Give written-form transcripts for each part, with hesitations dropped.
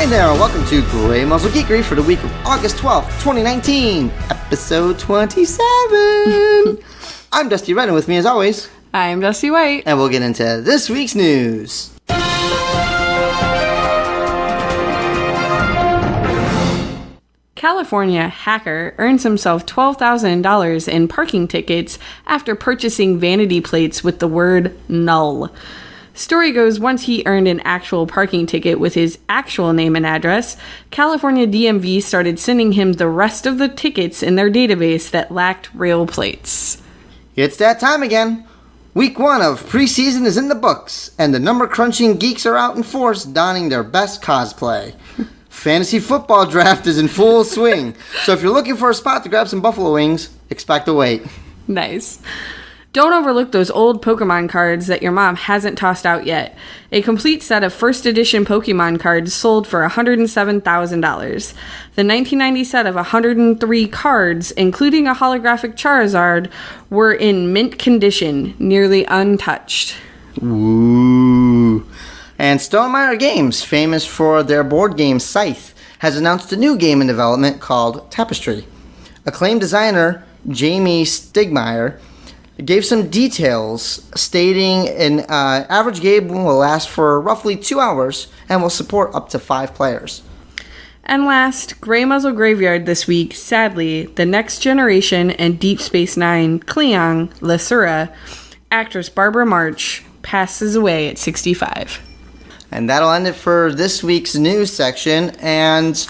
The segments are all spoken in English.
Hi there, welcome to Grey Muzzle Geekery for the week of August 12th, 2019, episode 27. I'm Dusty Red, and with me as always, I'm Dusty White. And we'll get into this week's news. California hacker earns himself $12,000 in parking tickets after purchasing vanity plates with the word null. Story goes, once he earned an actual parking ticket with his actual name and address, California DMV started sending him the rest of the tickets in their database that lacked real plates. It's that time again. Week 1 of preseason is in the books, and the number-crunching geeks are out in force donning their best cosplay. Fantasy football draft is in full swing, so if you're looking for a spot to grab some buffalo wings, expect a wait. Nice. Don't overlook those old Pokemon cards that your mom hasn't tossed out yet. A complete set of first edition Pokemon cards sold for $107,000. The 1990 set of 103 cards, including a holographic Charizard, were in mint condition, nearly untouched. Ooh. And Stonemaier Games, famous for their board game Scythe, has announced a new game in development called Tapestry. Acclaimed designer Jamie Stegmaier gave some details, stating an average game will last for roughly 2 hours and will support up to 5 players. And last, Grey Muzzle Graveyard this week. Sadly, the Next Generation and Deep Space Nine Cleon Lasura actress Barbara March passes away at 65. And that'll end it for this week's news section, and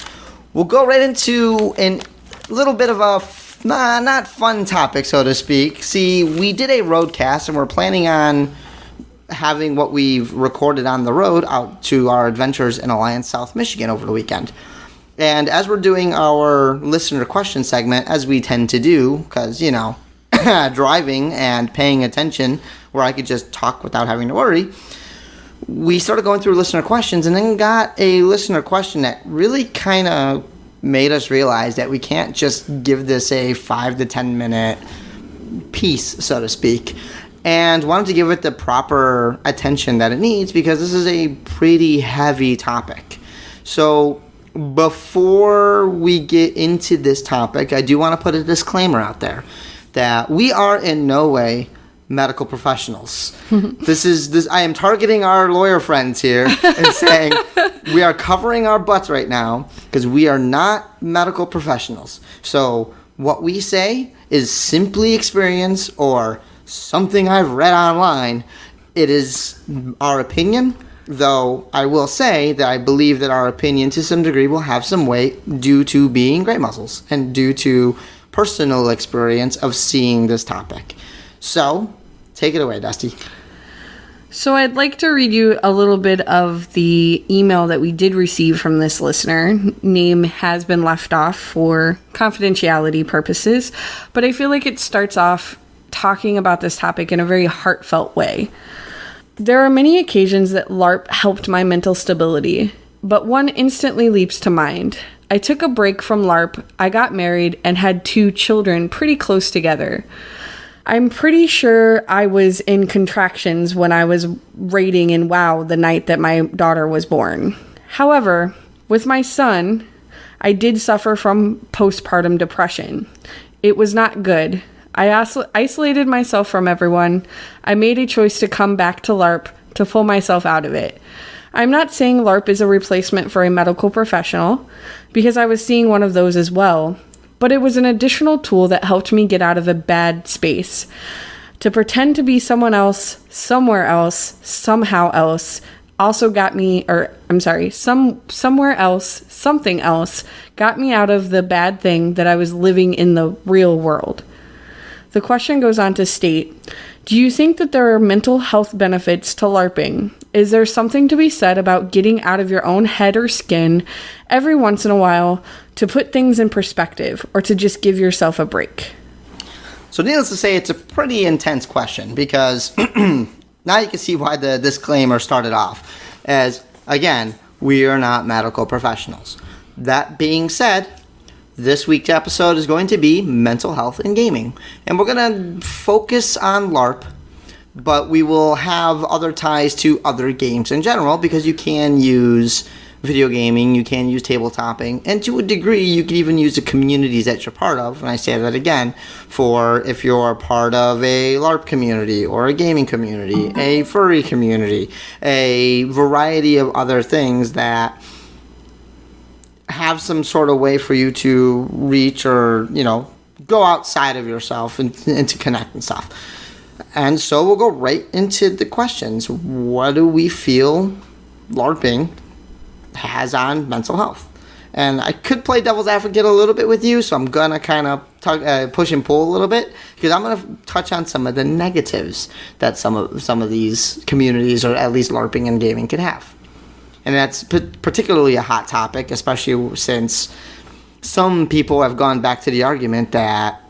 we'll go right into a little bit of a not fun topic, so to speak. See, we did a roadcast, and we're planning on having what we've recorded on the road out to our adventures in Alliance, South Michigan over the weekend. And as we're doing our listener question segment, as we tend to do, because, driving and paying attention where I could just talk without having to worry, we started going through listener questions and then got a listener question that really kind of made us realize that we can't just give this a 5 to 10 minute piece, so to speak, and wanted to give it the proper attention that it needs because this is a pretty heavy topic. So before we get into this topic, I do want to put a disclaimer out there that we are in no way medical professionals. I am targeting our lawyer friends here and saying we are covering our butts right now because we are not medical professionals. So what we say is simply experience or something I've read online. It is our opinion, though I will say that I believe that our opinion to some degree will have some weight due to being Grey Muzzles and due to personal experience of seeing this topic. So, take it away, Dusty. So I'd like to read you a little bit of the email that we did receive from this listener. Name has been left off for confidentiality purposes, but I feel like it starts off talking about this topic in a very heartfelt way. There are many occasions that LARP helped my mental stability, but one instantly leaps to mind. I took a break from LARP, I got married, and had 2 children pretty close together. I'm pretty sure I was in contractions when I was raiding in WoW the night that my daughter was born. However, with my son, I did suffer from postpartum depression. It was not good. I isolated myself from everyone. I made a choice to come back to LARP to pull myself out of it. I'm not saying LARP is a replacement for a medical professional, because I was seeing one of those as well. But it was an additional tool that helped me get out of a bad space. To pretend to be someone else, somewhere else, somehow else, somewhere else, something else, got me out of the bad thing that I was living in the real world. The question goes on to state, do you think that there are mental health benefits to LARPing? Is there something to be said about getting out of your own head or skin every once in a while to put things in perspective or to just give yourself a break? So needless to say, it's a pretty intense question because now you can see why the disclaimer started off as, again, we are not medical professionals. That being said, this week's episode is going to be mental health and gaming. And we're going to focus on LARP, but we will have other ties to other games in general because you can use video gaming, you can use tabletopping, and to a degree, you can even use the communities that you're part of. And I say that again, for if you're part of a LARP community or a gaming community, a furry community, a variety of other things that have some sort of way for you to reach or, go outside of yourself and to connect and stuff. And so we'll go right into the questions. What do we feel LARPing has on mental health? And I could play devil's advocate a little bit with you, so I'm going to kind of push and pull a little bit, because I'm going to touch on some of the negatives that some of these communities, or at least LARPing and gaming, can have. And that's particularly a hot topic, especially since some people have gone back to the argument that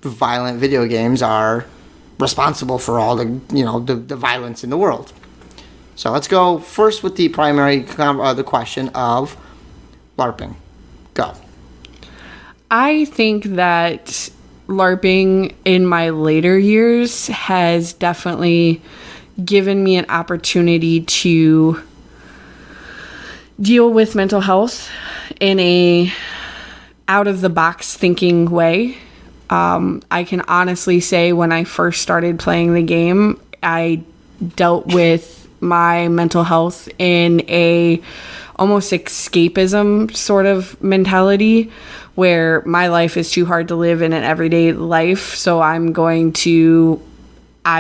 violent video games are responsible for all the violence in the world. So let's go first with the primary the question of LARPing. Go. I think that LARPing in my later years has definitely given me an opportunity to deal with mental health in a out-of-the-box thinking way. I can honestly say when I first started playing the game, I dealt with my mental health in a almost escapism sort of mentality, where my life is too hard to live in an everyday life, so I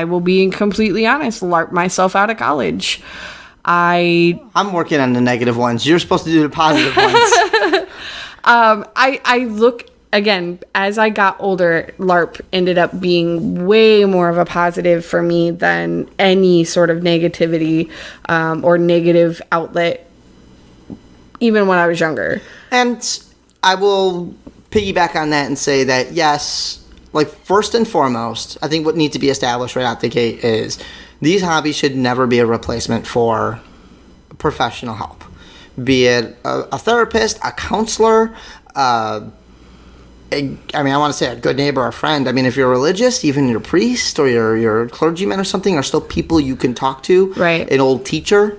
will be completely honest, LARP myself out of college. I'm working on the negative ones. You're supposed to do the positive ones. I look, again, as I got older, LARP ended up being way more of a positive for me than any sort of negativity or negative outlet, even when I was younger. And I will piggyback on that and say that, yes, like, first and foremost, I think what needs to be established right out the gate is these hobbies should never be a replacement for professional help. Be it a therapist, a counselor, I want to say a good neighbor, a friend. I mean, if you're religious, even your priest or your clergyman or something are still people you can talk to. Right. An old teacher.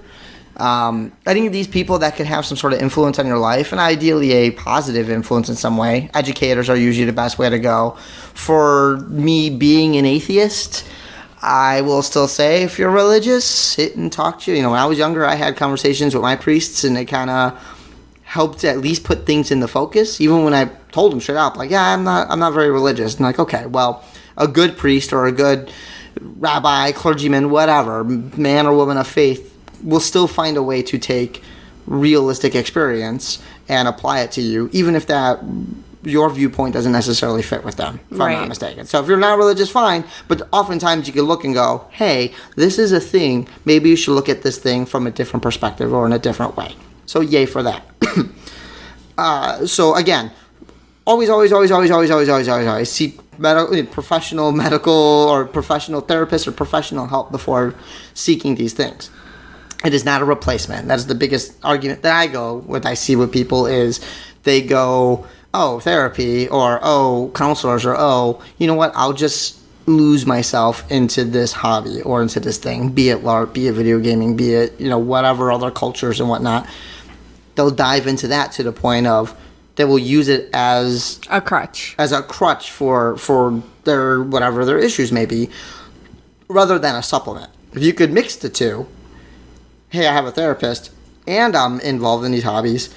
I think these people that could have some sort of influence on your life, and ideally a positive influence in some way. Educators are usually the best way to go. For me being an atheist, I will still say, if you're religious, sit and talk to you. When I was younger, I had conversations with my priests, and they kind of helped at least put things into focus. Even when I told them straight up, like, yeah, I'm not very religious. And like, okay, well, a good priest or a good rabbi, clergyman, whatever, man or woman of faith, will still find a way to take realistic experience and apply it to you, even if that your viewpoint doesn't necessarily fit with them, if I'm not mistaken. So if you're not religious, fine, but oftentimes you can look and go, hey, this is a thing. Maybe you should look at this thing from a different perspective or in a different way. So yay for that. So again, always seek professional medical or professional therapist or professional help before seeking these things. It is not a replacement. That's the biggest argument that I see with people is they go, oh, therapy, or oh, counselors, or oh, you know what, I'll just lose myself into this hobby or into this thing, be it LARP, be it video gaming, be it, whatever other cultures and whatnot. They'll dive into that to the point of they will use it as a crutch. As a crutch for their whatever their issues may be, rather than a supplement. If you could mix the two, hey, I have a therapist and I'm involved in these hobbies,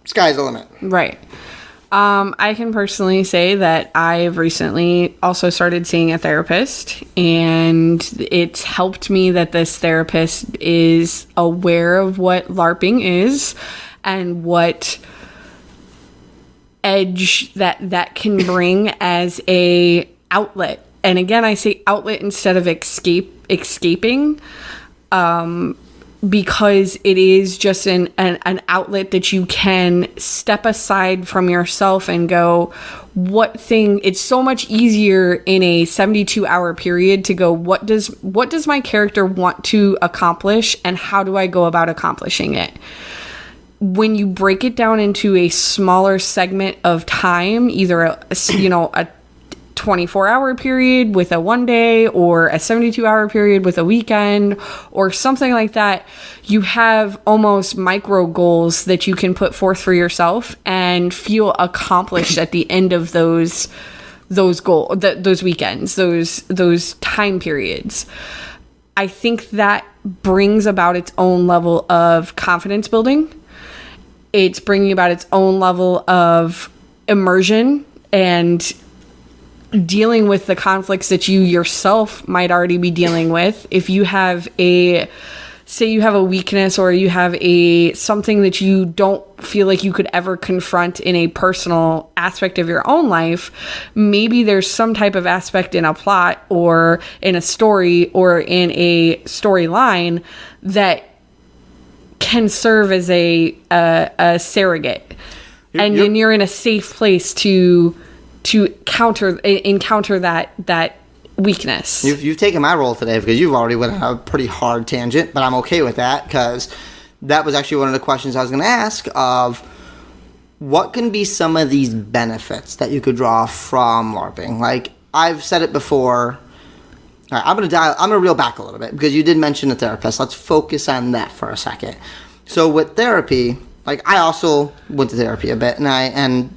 sky's the limit. Right. I can personally say that I've recently also started seeing a therapist, and it's helped me that this therapist is aware of what LARPing is and what edge that can bring as a outlet. And again, I say outlet instead of escaping. Because it is just an outlet that you can step aside from yourself and go, it's so much easier in a 72-hour period to go, what does my character want to accomplish, and how do I go about accomplishing it? When you break it down into a smaller segment of time, either a 24-hour period with a 1 day, or a 72-hour period with a weekend, or something like that. You have almost micro goals that you can put forth for yourself and feel accomplished at the end of those weekends, those time periods. I think that brings about its own level of confidence building. It's bringing about its own level of immersion and dealing with the conflicts that you yourself might already be dealing with. If you have say you have a weakness, or you have something that you don't feel like you could ever confront in a personal aspect of your own life, maybe there's some type of aspect in a plot or in a story or in a storyline that can serve as a surrogate. And then you're in a safe place to encounter that weakness. You've taken my role today, because you've already went on a pretty hard tangent, but I'm okay with that, because that was actually one of the questions I was going to ask, of what can be some of these benefits that you could draw from LARPing. Like, I've said it before. All right, I'm gonna reel back a little bit, because you did mention a therapist. Let's focus on that for a second. So with therapy, like, I also went to therapy a bit, and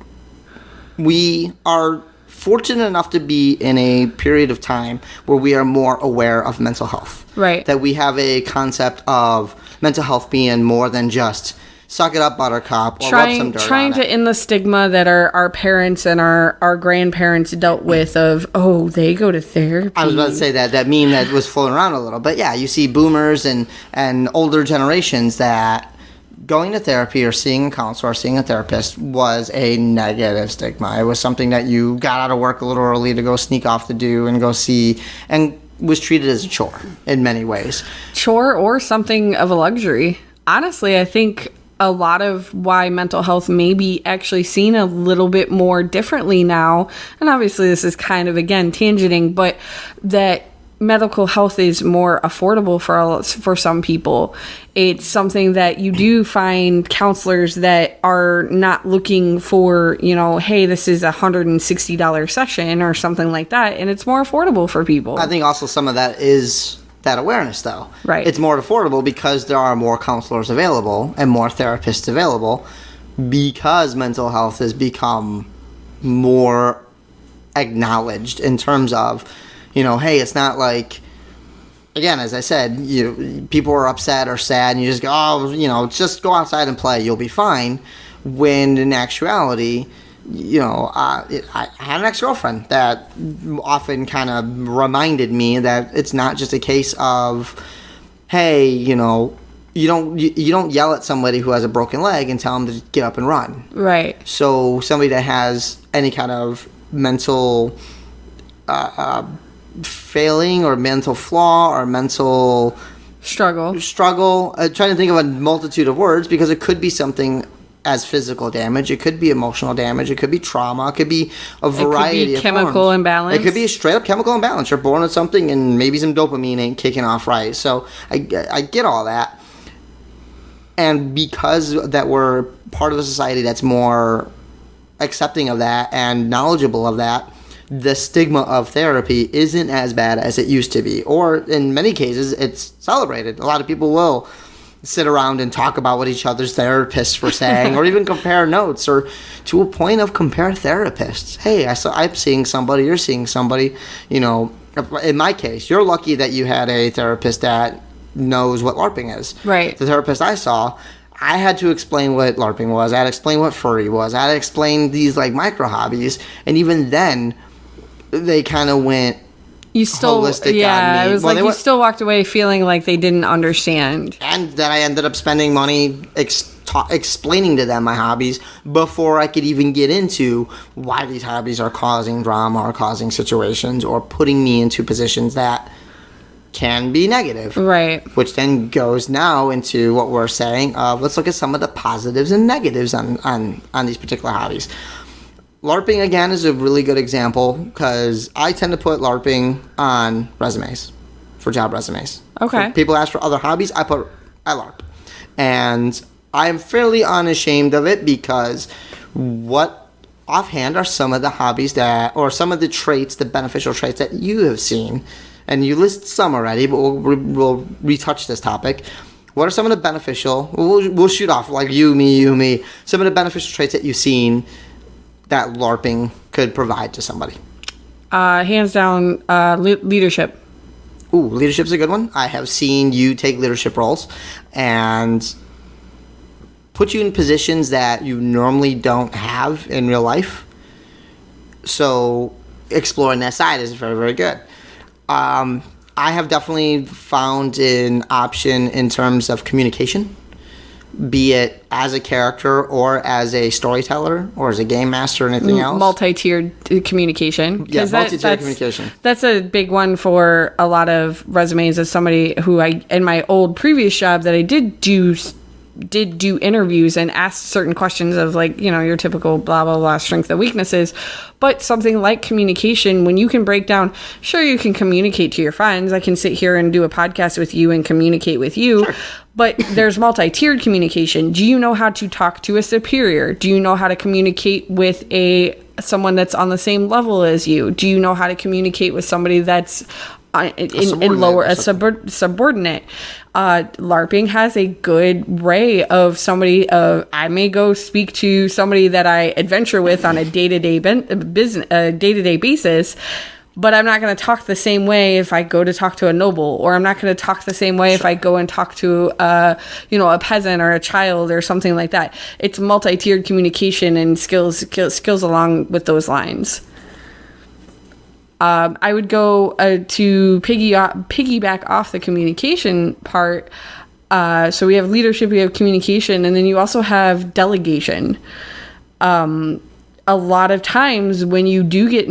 we are fortunate enough to be in a period of time where we are more aware of mental health. Right. That we have a concept of mental health being more than just suck it up, buttercup, or rub some dirt trying on it. to end the stigma that our parents and our grandparents dealt with of, oh, they go to therapy. I was about to say that meme that was floating around a little. But yeah, you see boomers and older generations that going to therapy or seeing a counselor or seeing a therapist was a negative stigma. It was something that you got out of work a little early to go sneak off to do and go see, and was treated as a chore in many ways. Chore or something of a luxury. Honestly, I think a lot of why mental health may be actually seen a little bit more differently now, and obviously this is kind of, again, tangenting, but that medical health is more affordable for some people. It's something that you do find counselors that are not looking for, hey, this is $160 session or something like that, and it's more affordable for people. I think also some of that is that awareness, though. Right. It's more affordable because there are more counselors available and more therapists available, because mental health has become more acknowledged in terms of, hey, it's not like, again, as I said, people are upset or sad, and you just go, just go outside and play, you'll be fine. When in actuality, I had an ex-girlfriend that often kind of reminded me that it's not just a case of, hey, you don't yell at somebody who has a broken leg and tell them to get up and run. Right. So somebody that has any kind of mental failing or mental flaw or mental struggle, trying to think of a multitude of words, because it could be something as physical damage, it could be emotional damage, it could be trauma, it could be a variety of chemical imbalance. It could be a straight up chemical imbalance. You're born with something, and maybe some dopamine ain't kicking off right. So I get all that, and because that we're part of a society that's more accepting of that and knowledgeable of that, the stigma of therapy isn't as bad as it used to be. Or in many cases, it's celebrated. A lot of people will sit around and talk about what each other's therapists were saying, or even compare notes, or to a point of compare therapists. Hey, I'm seeing somebody, you're seeing somebody. In my case, you're lucky that you had a therapist that knows what LARPing is. Right. The therapist I saw, I had to explain what LARPing was. I had to explain what furry was. I had to explain these micro hobbies, and even then, they kind of went holistic on me. It was you still walked away feeling like they didn't understand. And then I ended up spending money explaining to them my hobbies before I could even get into why these hobbies are causing drama or causing situations or putting me into positions that can be negative. Right. Which then goes now into what we're saying of, let's look at some of the positives and negatives on these particular hobbies. LARPing, again, is a really good example, because I tend to put LARPing on resumes, for job resumes. Okay. When people ask for other hobbies, I LARP. And I'm fairly unashamed of it, because what offhand are some of the hobbies that, or some of the traits, the beneficial traits that you have seen? And you list some already, but we'll retouch this topic. What are some of the beneficial, we'll shoot off, like you, me, some of the beneficial traits that you've seen that LARPing could provide to somebody? Hands down, leadership. Ooh, leadership's a good one. I have seen you take leadership roles and put you in positions that you normally don't have in real life. So exploring that side is very, very good. I have definitely found an option in terms of communication, be it as a character or as a storyteller or as a game master or anything else. Multi-tiered communication. Yeah, multi-tiered communication. That's a big one for a lot of resumes, as somebody who in my old previous job that I did do interviews and ask certain questions of, like, your typical blah blah blah strengths and weaknesses, but something like communication, when you can break down, sure, you can communicate to your friends. I can sit here and do a podcast with you and communicate with you. Sure. But there's multi-tiered communication. Do you know how to talk to a superior? Do you know how to communicate with someone that's on the same level as you? Do you know how to communicate with somebody that's in lower, subordinate? LARPing has a good array of somebody. I may go speak to somebody that I adventure with on a day-to-day basis, but I'm not going to talk the same way if I go to talk to a noble, or I'm not going to talk the same way if I go and talk to a peasant or a child or something like that. It's multi-tiered communication and skills along with those lines. I would go to piggyback off the communication part. So we have leadership, we have communication, and then you also have delegation. A lot of times when you do get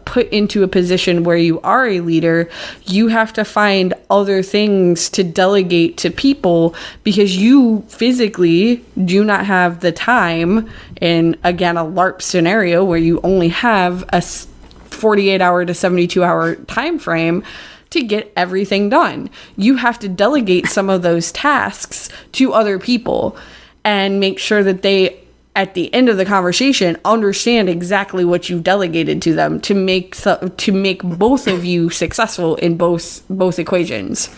put into a position where you are a leader, you have to find other things to delegate to people because you physically do not have the time in, again, a LARP scenario where you only have a 48-hour to 72-hour time frame to get everything done. You have to delegate some of those tasks to other people and make sure that they, at the end of the conversation, understand exactly what you delegated to them to make both of you successful in both equations.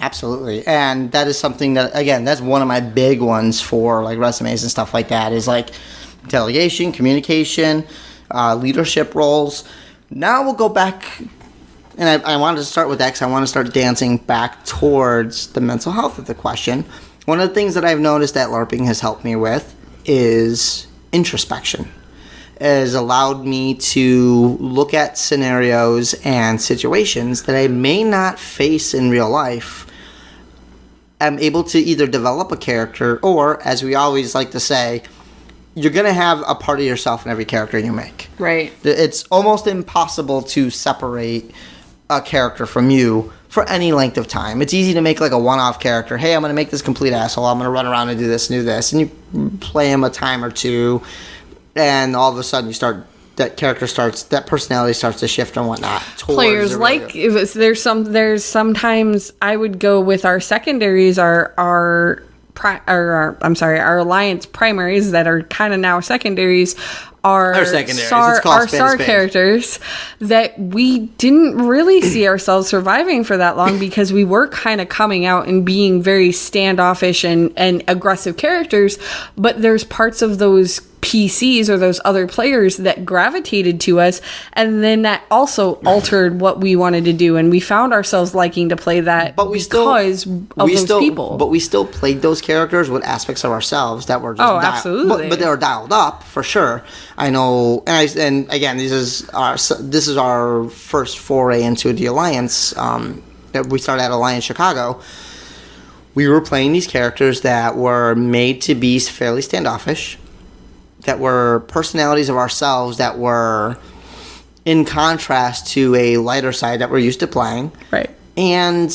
Absolutely. And that is something that, again, that's one of my big ones for like resumes and stuff like that, is like delegation, communication, leadership roles. Now we'll go back, and I wanted to start with that because I want to start dancing back towards the mental health of the question. One of the things that I've noticed that LARPing has helped me with is introspection. It has allowed me to look at scenarios and situations that I may not face in real life. I'm able to either develop a character, or, as we always like to say, you're going to have a part of yourself in every character you make. Right. It's almost impossible to separate a character from you for any length of time. It's easy to make like a one-off character. Hey, I'm going to make this complete asshole. I'm going to run around and do this and do this. And you play him a time or two, and all of a sudden that personality starts to shift and whatnot. Players like, there's sometimes I would go with our secondaries, our alliance primaries that are kind of now secondaries, are SAR characters that we didn't really see ourselves surviving for that long because we were kind of coming out and being very standoffish and aggressive characters, but there's parts of those PCs or those other players that gravitated to us, and then that also altered what we wanted to do, and we found ourselves liking to play that those people. But we still played those characters with aspects of ourselves that were just absolutely. But they were dialed up for sure. I know, and again, this is our first foray into the Alliance. That we started at Alliance Chicago. We were playing these characters that were made to be fairly standoffish, that were personalities of ourselves that were in contrast to a lighter side that we're used to playing. Right. And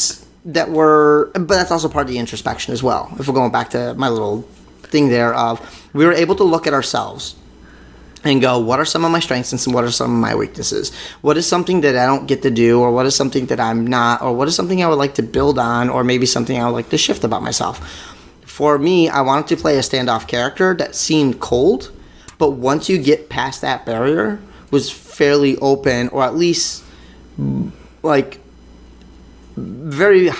but that's also part of the introspection as well. If we're going back to my little thing there of, we were able to look at ourselves and go, what are some of my strengths and what are some of my weaknesses? What is something that I don't get to do, or what is something that I'm not, or what is something I would like to build on, or maybe something I would like to shift about myself? For me, I wanted to play a standoff character that seemed cold, but once you get past that barrier, was fairly open, or at least like very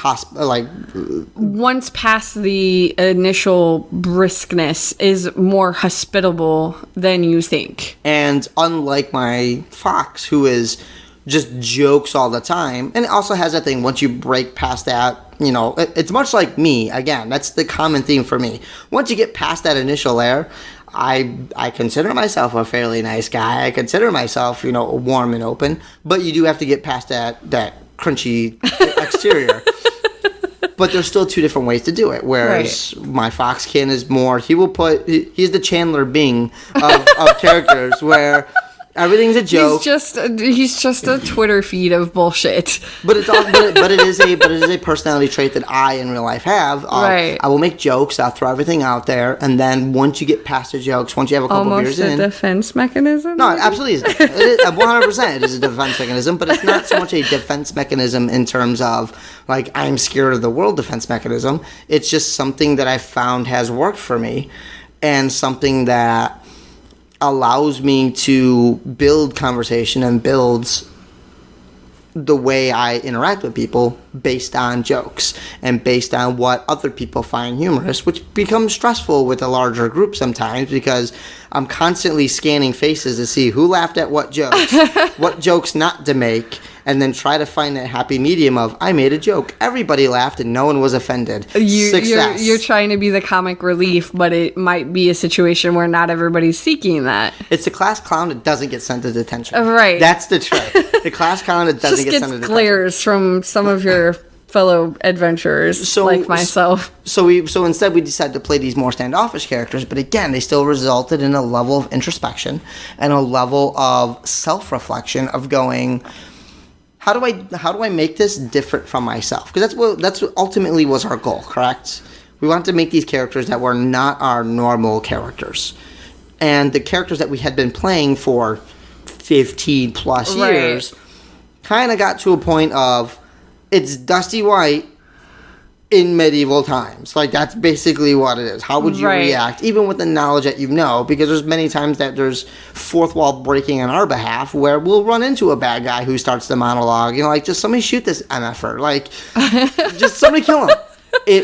once past the initial briskness, is more hospitable than you think. And unlike my fox, who is just jokes all the time, and it also has that thing, once you break past that, you know, it's much like me. Again, that's the common theme for me. Once you get past that initial layer, I consider myself a fairly nice guy. I consider myself, you know, warm and open, but you do have to get past that crunchy exterior. But there's still two different ways to do it. Whereas my Foxkin is more, he's the Chandler Bing of characters, where everything's a joke. He's just a Twitter feed of bullshit. But it is a personality trait that I in real life have. Right. I will make jokes. I'll throw everything out there, and then once you get past the jokes, once you have a couple beers in, almost a defense mechanism. No, it absolutely is. It is 100%. It is a defense mechanism, but it's not so much a defense mechanism in terms of like I'm scared of the world defense mechanism. It's just something that I found has worked for me, and something that allows me to build conversation and builds the way I interact with people based on jokes and based on what other people find humorous, which becomes stressful with a larger group sometimes because I'm constantly scanning faces to see who laughed at what jokes, what jokes not to make, and then try to find that happy medium of, I made a joke, everybody laughed, and no one was offended. Success. You're trying to be the comic relief, but it might be a situation where not everybody's seeking that. It's the class clown that doesn't get sent to detention. Right. That's the trick. The class clown that doesn't get sent to detention. Just gets glares from some of your fellow adventurers, like myself. So instead we decided to play these more standoffish characters, but again, they still resulted in a level of introspection and a level of self-reflection of going, how do I make this different from myself? Because that's what ultimately was our goal, correct? We wanted to make these characters that were not our normal characters. And the characters that we had been playing for 15 plus years kind of got to a point of, it's Dusty White in medieval times. Like, that's basically what it is. How would you react, even with the knowledge that you know? Because there's many times that there's fourth wall breaking on our behalf where we'll run into a bad guy who starts the monologue. You know, like, just somebody shoot this MFer. Like, just somebody kill him.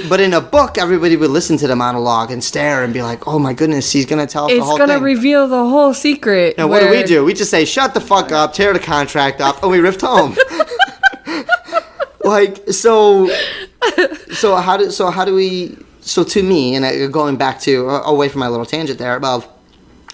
But in a book, everybody would listen to the monologue and stare and be like, oh my goodness, he's going to tell us the whole thing. It's going to reveal the whole secret. And what do? We just say, shut the fuck up, tear the contract up, and we rift home. Like, so to me, and going back to, away from my little tangent there, above,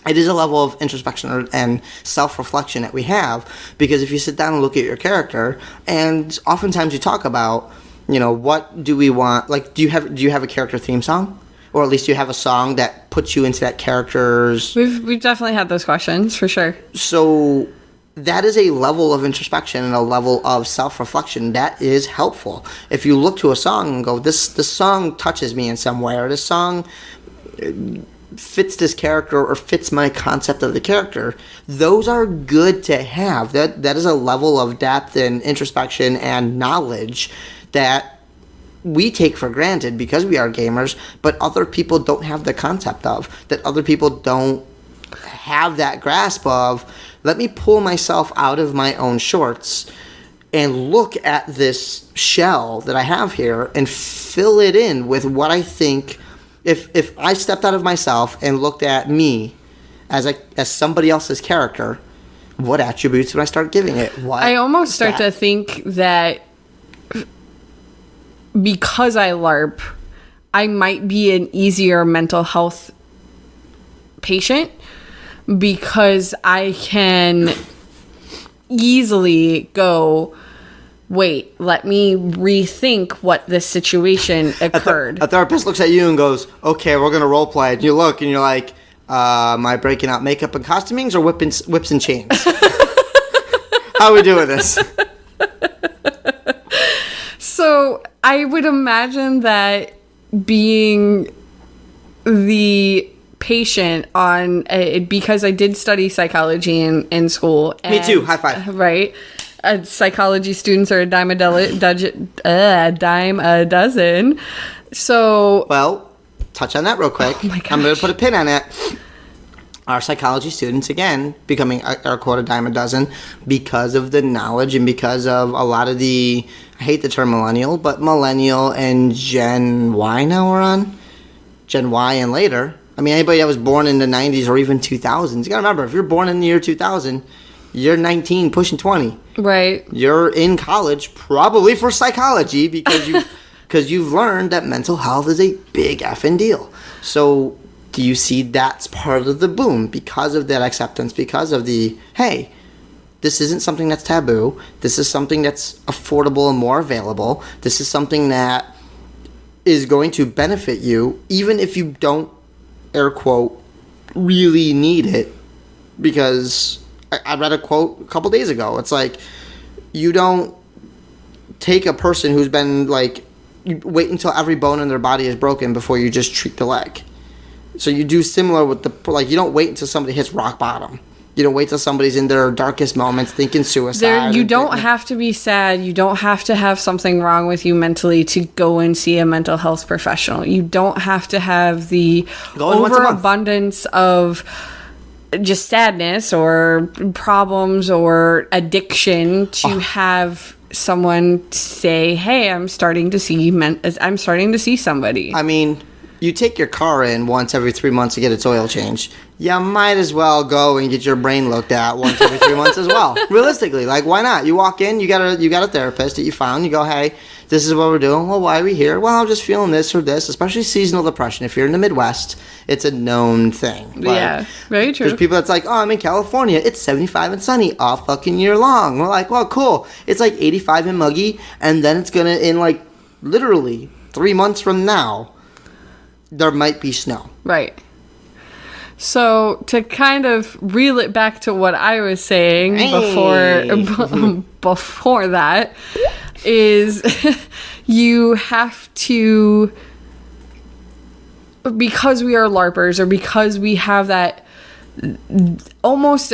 it is a level of introspection and self-reflection that we have, because if you sit down and look at your character, and oftentimes you talk about, you know, what do we want, like, do you have a character theme song? Or at least you have a song that puts you into that character's... We've definitely had those questions, for sure. So that is a level of introspection and a level of self-reflection that is helpful. If you look to a song and go, this song touches me in some way, or this song fits this character or fits my concept of the character, those are good to have. That is a level of depth and introspection and knowledge that we take for granted because we are gamers, but other people don't have the concept of, that other people don't have that grasp of. Let me pull myself out of my own shorts and look at this shell that I have here and fill it in with what I think. If I stepped out of myself and looked at me as somebody else's character, what attributes would I start giving it? I almost start to think that because I LARP, I might be an easier mental health patient, because I can easily go, wait, let me rethink what this situation occurred. A therapist looks at you and goes, okay, we're going to role play. And you look and you're like, am I breaking out makeup and costumings or whips and chains? How are we doing this? So I would imagine that being the patient on because I did study psychology in school. Me too. High five. Right. Psychology students are a dime a dozen. So, well, touch on that real quick. Oh my gosh. I'm going to put a pin on it. our psychology students, again, becoming our quote a dime a dozen because of the knowledge and because of a lot of the, I hate the term millennial, but millennial and Gen Y now we're on. Gen Y and later. I mean, anybody that was born in the 90s or even 2000s, you got to remember, if you're born in the year 2000, you're 19, pushing 20. Right. You're in college probably for psychology because you've learned that mental health is a big effing deal. So do you see that's part of the boom because of that acceptance, because of the, hey, this isn't something that's taboo. This is something that's affordable and more available. This is something that is going to benefit you even if you don't, air quote, really need it. Because I read a quote a couple days ago. It's like, you don't take a person who's been like, you wait until every bone in their body is broken before you just treat the leg. So you do similar with the, like, you don't wait until somebody hits rock bottom. You don't wait till somebody's in their darkest moments thinking suicide. You don't have to be sad. You don't have to have something wrong with you mentally to go and see a mental health professional. You don't have to have the overabundance of just sadness or problems or addiction to have someone say, hey, I'm starting to see somebody. I mean, you take your car in once every 3 months to get its oil changed. You might as well go and get your brain looked at once every 3 months as well. Realistically, like, why not? You walk in, you got a therapist that you found. You go, hey, this is what we're doing. Well, why are we here? Well, I'm just feeling this or this, especially seasonal depression. If you're in the Midwest, it's a known thing. Like, yeah, very true. There's people that's like, oh, I'm in California. It's 75 and sunny all fucking year long. We're like, well, cool. It's like 85 and muggy, and then it's going to, in like literally 3 months from now, there might be snow. Right. So to kind of reel it back to what I was saying before that is you have to, because we are LARPers or because we have that almost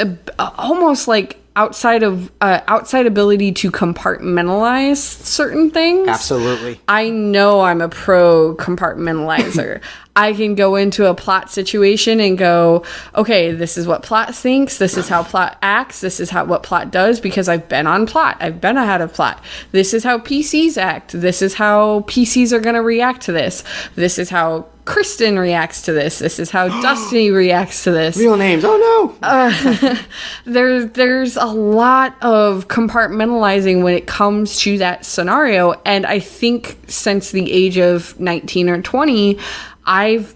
like outside ability to compartmentalize certain things. Absolutely. I know I'm a pro compartmentalizer. I can go into a plot situation and go, okay, this is what plot thinks. This is how plot acts. This is what plot does because I've been on plot. I've been ahead of plot. This is how PCs act. This is how PCs are going to react to this. This is how Kristen reacts to this. This is how Dusty reacts to this. Real names. Oh no. There's a lot of compartmentalizing when it comes to that scenario. And I think since the age of 19 or 20, I've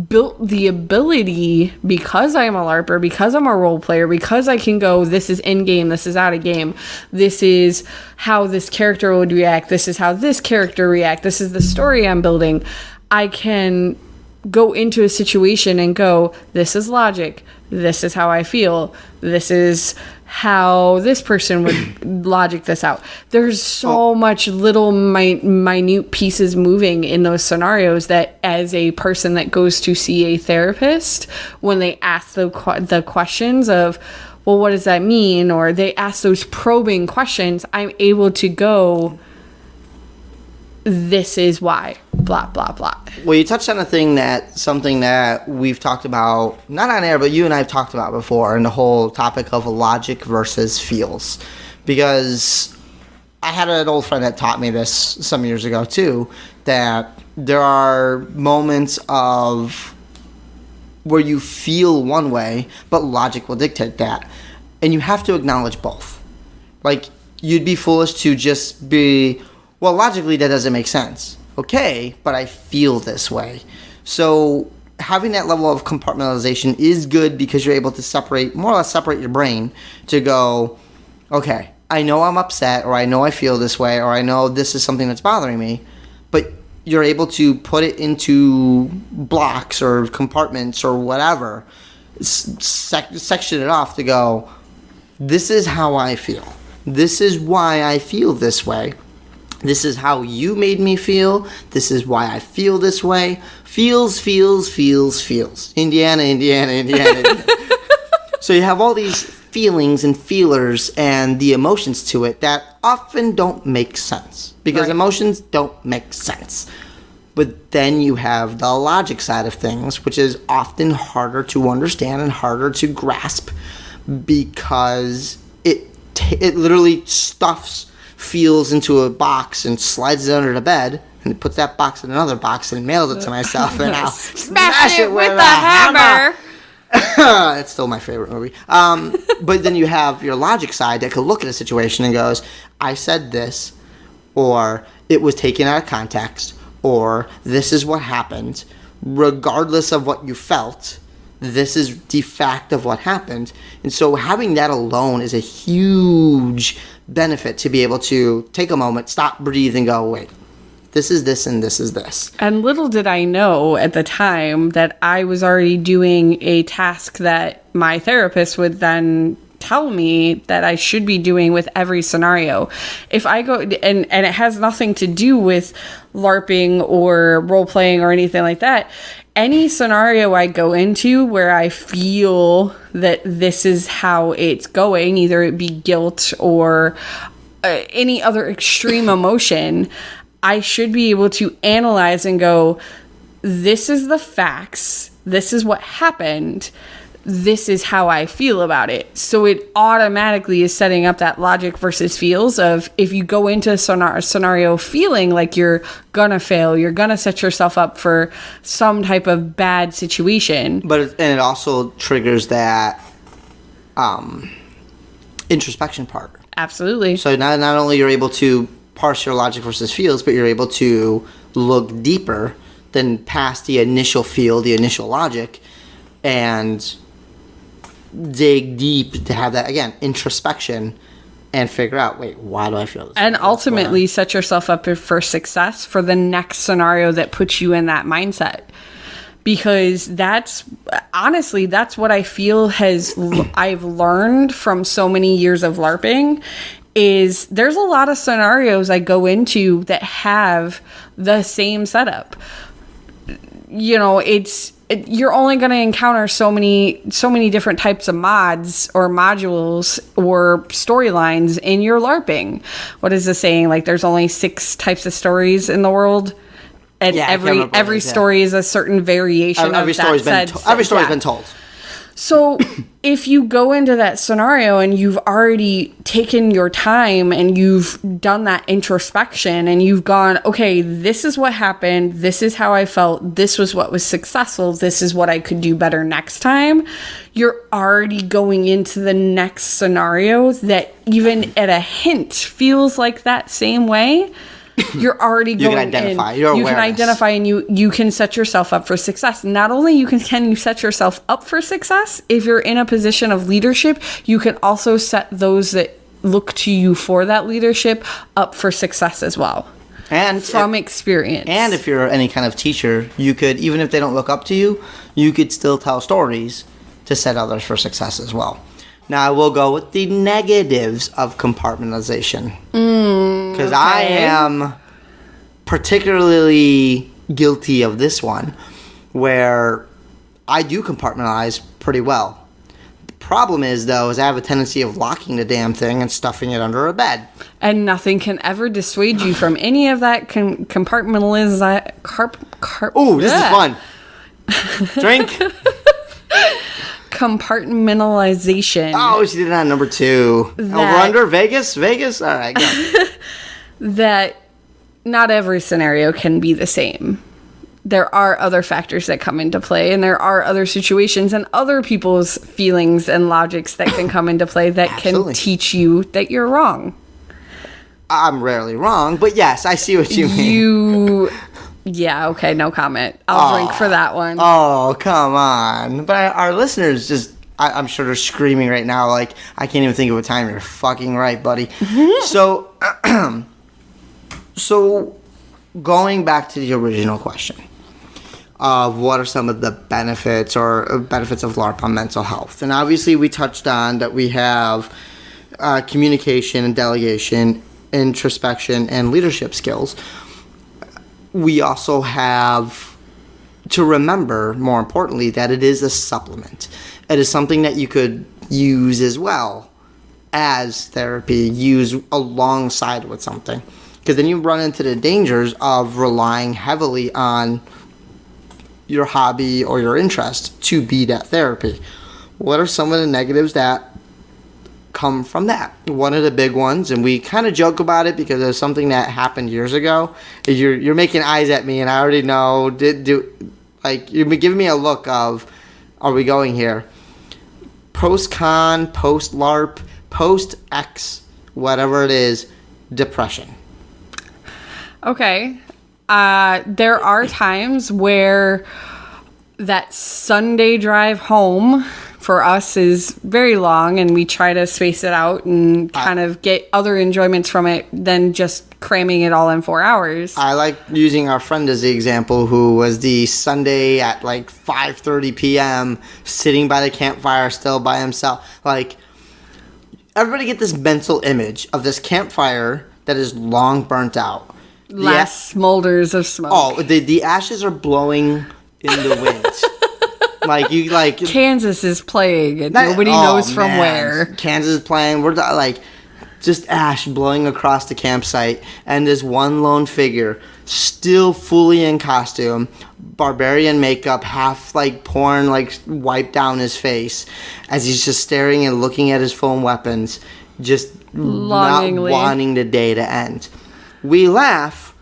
built the ability, because I'm a LARPer, because I'm a role player, because I can go, this is in game, this is out of game, this is how this character would react, this is how this character react, this is the story I'm building. I can go into a situation and go, this is logic, this is how I feel, this is how this person would logic this out. There's so much little minute pieces moving in those scenarios that as a person that goes to see a therapist, when they ask the questions of, well, what does that mean? Or they ask those probing questions, I'm able to go, this is why, blah, blah, blah. Well, you touched on something that we've talked about, not on air, but you and I have talked about before, and the whole topic of logic versus feels. Because I had an old friend that taught me this some years ago, too, that there are moments of where you feel one way, but logic will dictate that. And you have to acknowledge both. Like, you'd be foolish to just be, well, logically that doesn't make sense. Okay, but I feel this way. So having that level of compartmentalization is good because you're able to more or less separate your brain to go, okay, I know I'm upset, or I know I feel this way, or I know this is something that's bothering me, but you're able to put it into blocks or compartments or whatever, section it off to go, this is how I feel. This is why I feel this way. This is how you made me feel. This is why I feel this way. Feels. Indiana. So you have all these feelings and feelers and the emotions to it that often don't make sense. Because emotions don't make sense. But then you have the logic side of things, which is often harder to understand and harder to grasp because it literally stuffs feels into a box and slides it under the bed and puts that box in another box and mails it to myself and I'll smash it with a hammer. It's still my favorite movie. But then you have your logic side that could look at a situation and goes, I said this, or it was taken out of context, or this is what happened. Regardless of what you felt, this is the fact of what happened. And so having that alone is a huge benefit to be able to take a moment, stop, breathe, and go, wait, this is this and this is this. And little did I know at the time that I was already doing a task that my therapist would then tell me that I should be doing with every scenario. If I go, and it has nothing to do with LARPing or role-playing or anything like that, any scenario I go into where I feel that this is how it's going, either it be guilt or any other extreme emotion, I should be able to analyze and go, this is the facts, this is what happened, this is how I feel about it. So it automatically is setting up that logic versus feels of, if you go into a scenario feeling like you're gonna fail, you're gonna set yourself up for some type of bad situation. But it also triggers that introspection part. Absolutely. So not only you're able to parse your logic versus feels, but you're able to look deeper than past the initial feel, the initial logic, and dig deep to have that, again, introspection and figure out, wait, why do I feel this? And ultimately set yourself up for success for the next scenario that puts you in that mindset. Because that's, honestly, that's what I feel I've learned from so many years of LARPing, is there's a lot of scenarios I go into that have the same setup. You know, you're only going to encounter so many different types of mods or modules or storylines in your LARPing. What is the saying? Like, there's only 6 types of stories in the world, and every story is a certain variation. Every story's been told. So if you go into that scenario and you've already taken your time and you've done that introspection and you've gone, okay, this is what happened, this is how I felt, this was what was successful, this is what I could do better next time, you're already going into the next scenario that even at a hint feels like that same way. You're already going in. You can identify and you can set yourself up for success. Not only can you set yourself up for success, if you're in a position of leadership, you can also set those that look to you for that leadership up for success as well. And from experience. And if you're any kind of teacher, you could, even if they don't look up to you, you could still tell stories to set others for success as well. Now, I will go with the negatives of compartmentalization. Because okay. I am particularly guilty of this one, where I do compartmentalize pretty well. The problem is, though, is I have a tendency of locking the damn thing and stuffing it under a bed. And nothing can ever dissuade you from any of that compartmentalization. Ooh, this is fun. Drink. Compartmentalization. Oh, she did it on number 2. Over under Vegas. All right, go. That not every scenario can be the same. There are other factors that come into play, and there are other situations and other people's feelings and logics that can come into play that can teach you that you're wrong. I'm rarely wrong, but yes, I see what you mean. Yeah, okay, no comment. I'll drink for that one. Oh, come on. But our listeners just, I'm sure they're screaming right now, like, I can't even think of a time. You're fucking right, buddy. So, going back to the original question of what are some of the benefits or benefits of LARP on mental health. And obviously we touched on that we have communication and delegation, introspection, and leadership skills. We also have to remember, more importantly, that it is a supplement. It is something that you could use as well as therapy, use alongside with something. Because then you run into the dangers of relying heavily on your hobby or your interest to be that therapy. What are some of the negatives that come from that? One of the big ones, and we kind of joke about it because it's something that happened years ago, is you're making eyes at me and I already know, you're giving me a look of, are we going here? Post-con, post-LARP, post-X, whatever it is, depression. Okay. There are times where that Sunday drive home for us is very long, and we try to space it out and kind of get other enjoyments from it than just cramming it all in 4 hours. I like using our friend as the example, who was the Sunday at like 5:30 p.m. sitting by the campfire still by himself. Like, everybody get this mental image of this campfire that is long burnt out. Last smolders of smoke. Oh, the ashes are blowing in the wind. Kansas is playing and nobody knows from where. Kansas is playing. We're just ash blowing across the campsite, and this one lone figure still fully in costume, barbarian makeup, half porn wiped down his face as he's just staring and looking at his foam weapons, just longingly, not wanting the day to end. We laugh,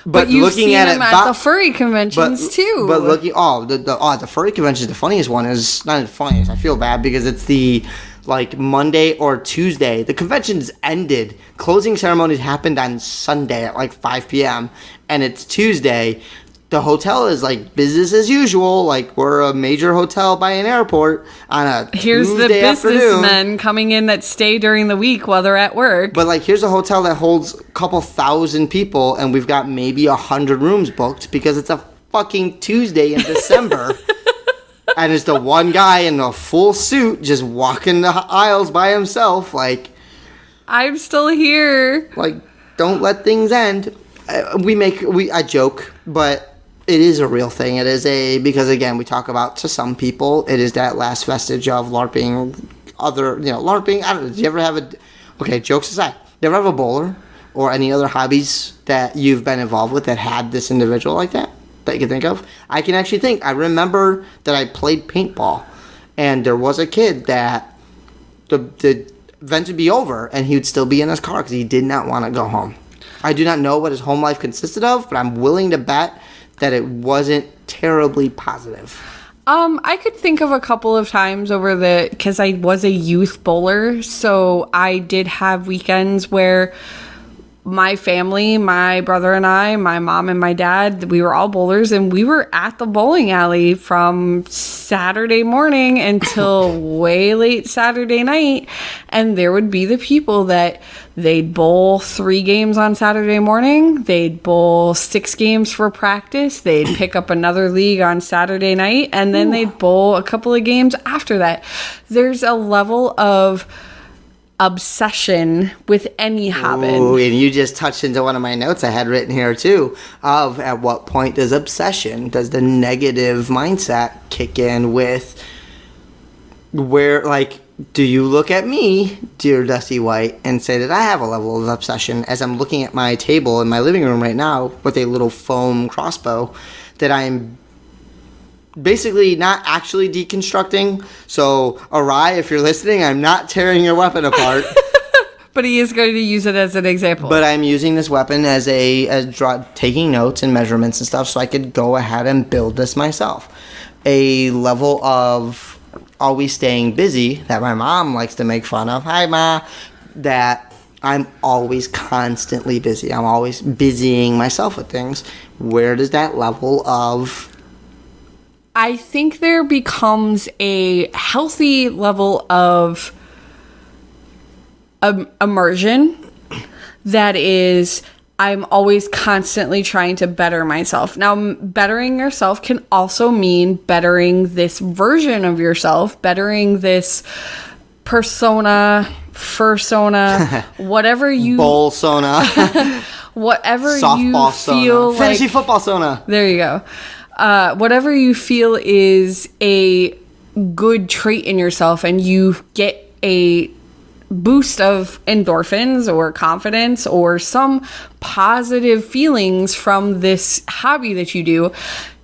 but you've looking seen at him it at the furry conventions too. But looking, the furry convention, the funniest one is not the funniest. I feel bad because it's the Monday or Tuesday. The convention's ended. Closing ceremonies happened on Sunday at 5 p.m. and it's Tuesday. The hotel is business as usual. We're a major hotel by an airport on a Here's Tuesday the afternoon. businessmen coming in that stay during the week while they're at work. But here's a hotel that holds a couple thousand people, and we've got maybe 100 rooms booked because it's a fucking Tuesday in December. And it's the one guy in a full suit just walking the aisles by himself. I'm still here. Don't let things end. I joke, but it is a real thing. It is because again, we talk about, to some people, it is that last vestige of LARPing. LARPing, I don't know, do you ever have okay, jokes aside, do you ever have a bowler or any other hobbies that you've been involved with that had this individual like that you can think of? I can actually think. I remember that I played paintball, and there was a kid that the event would be over, and he would still be in his car because he did not want to go home. I do not know what his home life consisted of, but I'm willing to bet that it wasn't terribly positive. I could think of a couple of times because I was a youth bowler, so I did have weekends where my family, my brother and I, my mom and my dad, we were all bowlers, and we were at the bowling alley from Saturday morning until way late Saturday night. And there would be the people that they'd bowl 3 games on Saturday morning, they'd bowl 6 games for practice, they'd pick up another league on Saturday night, and then they'd bowl a couple of games after that. There's a level of obsession with any hobby. Ooh, and you just touched into one of my notes I had written here too, of at what point does the negative mindset kick in with where, do you look at me, dear Dusty White, and say that I have a level of obsession as I'm looking at my table in my living room right now with a little foam crossbow that I'm basically not actually deconstructing. So, Arai, if you're listening, I'm not tearing your weapon apart. But he is going to use it as an example. But I'm using this weapon as taking notes and measurements and stuff so I could go ahead and build this myself. A level of always staying busy that my mom likes to make fun of. Hi, Ma. That I'm always constantly busy. I'm always busying myself with things. Where does that level of... I think there becomes a healthy level of immersion that is, I'm always constantly trying to better myself. Now, bettering yourself can also mean bettering this version of yourself, bettering this fursona, whatever you... Bowlsona. Whatever Softball you feel sona. Fantasy football sona. There you go. Whatever you feel is a good trait in yourself, and you get a boost of endorphins or confidence or some positive feelings from this hobby that you do,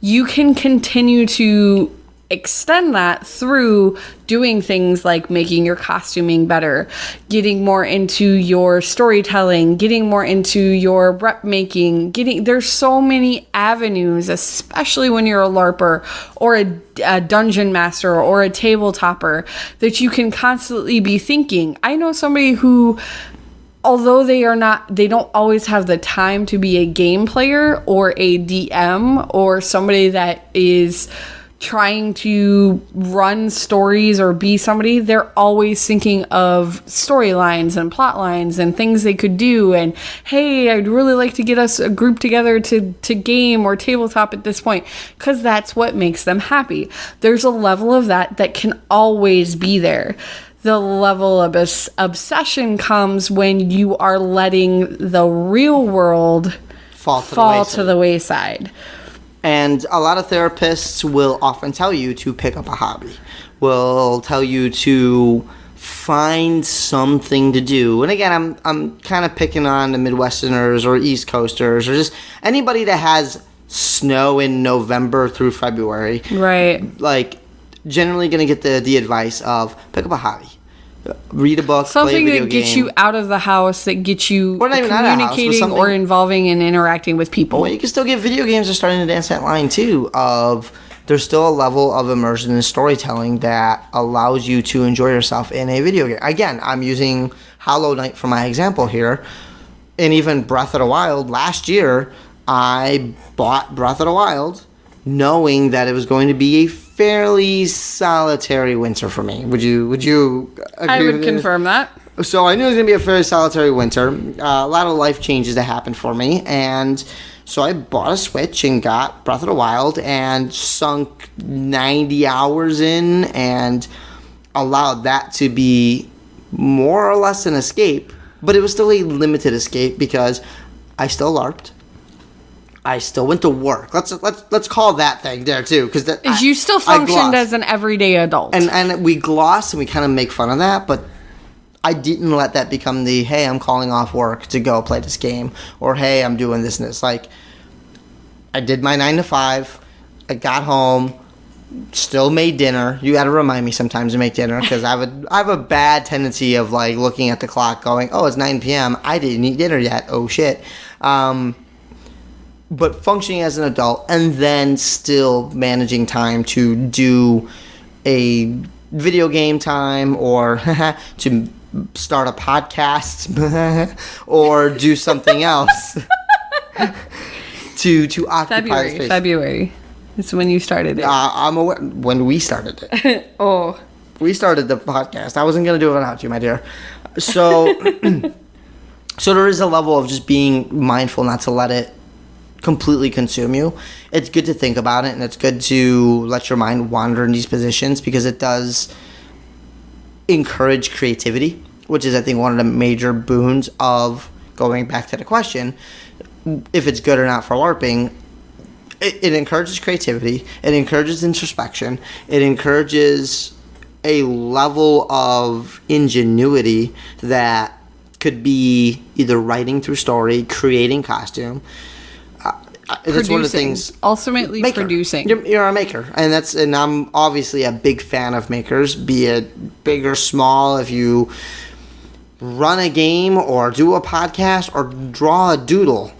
you can continue to extend that through doing things like making your costuming better, getting more into your storytelling, getting more into your rep making, there's so many avenues, especially when you're a LARPer or a dungeon master or a tabletopper, that you can constantly be thinking. I know somebody who, although they don't always have the time to be a game player or a DM or somebody that is trying to run stories or be somebody, they're always thinking of storylines and plot lines and things they could do. And hey, I'd really like to get us a group together to game or tabletop at this point, because that's what makes them happy. There's a level of that can always be there. The level of obsession comes when you are letting the real world fall to the wayside. And a lot of therapists will often tell you to pick up a hobby, will tell you to find something to do. And again, I'm kind of picking on the Midwesterners or East Coasters or just anybody that has snow in November through February. Right. Like, generally going to get the advice of pick up a hobby. Read a book, something play a video that gets game. you out of the house, that gets you Or not even out of the house, but communicating or involving and interacting with people. Well, you can still get video games are starting to dance that line too of there's still a level of immersion in storytelling that allows you to enjoy yourself in a video game. Again, I'm using Hollow Knight for my example here. And even Breath of the Wild, last year, I bought Breath of the Wild knowing that it was going to be a fairly solitary winter for me. Would you agree? I would confirm that. So I knew it was going to be a fairly solitary winter. A lot of life changes that happened for me. And so I bought a Switch and got Breath of the Wild and sunk 90 hours in and allowed that to be more or less an escape. But it was still a limited escape because I still LARPed. I still went to work. Let's call that thing there too, because you still functioned as an everyday adult, and we gloss and we kind of make fun of that, but I didn't let that become the hey, I'm calling off work to go play this game, or hey, I'm doing this and this. Like, I did my 9 to 5. I got home, still made dinner. You got to remind me sometimes to make dinner because I have a bad tendency of like looking at the clock, going, oh, it's 9 p.m. I didn't eat dinner yet. Oh shit. But functioning as an adult and then still managing time to do a video game time or to start a podcast or do something else to occupy space. February. It's when you started it. I'm aware when we started it. Oh. We started the podcast. I wasn't going to do it without you, my dear. So, so there is a level of just being mindful not to let it completely consume you. It's good to think about it, and it's good to let your mind wander in these positions because it does encourage creativity, which is, I think, one of the major boons of going back to the question, if it's good or not for LARPing. It encourages creativity. It encourages introspection. It encourages a level of ingenuity that could be either writing through story, creating costume. That's one of the things. Ultimately, maker. Producing. You're a maker, and I'm obviously a big fan of makers, be it big or small. If you run a game, or do a podcast, or draw a doodle,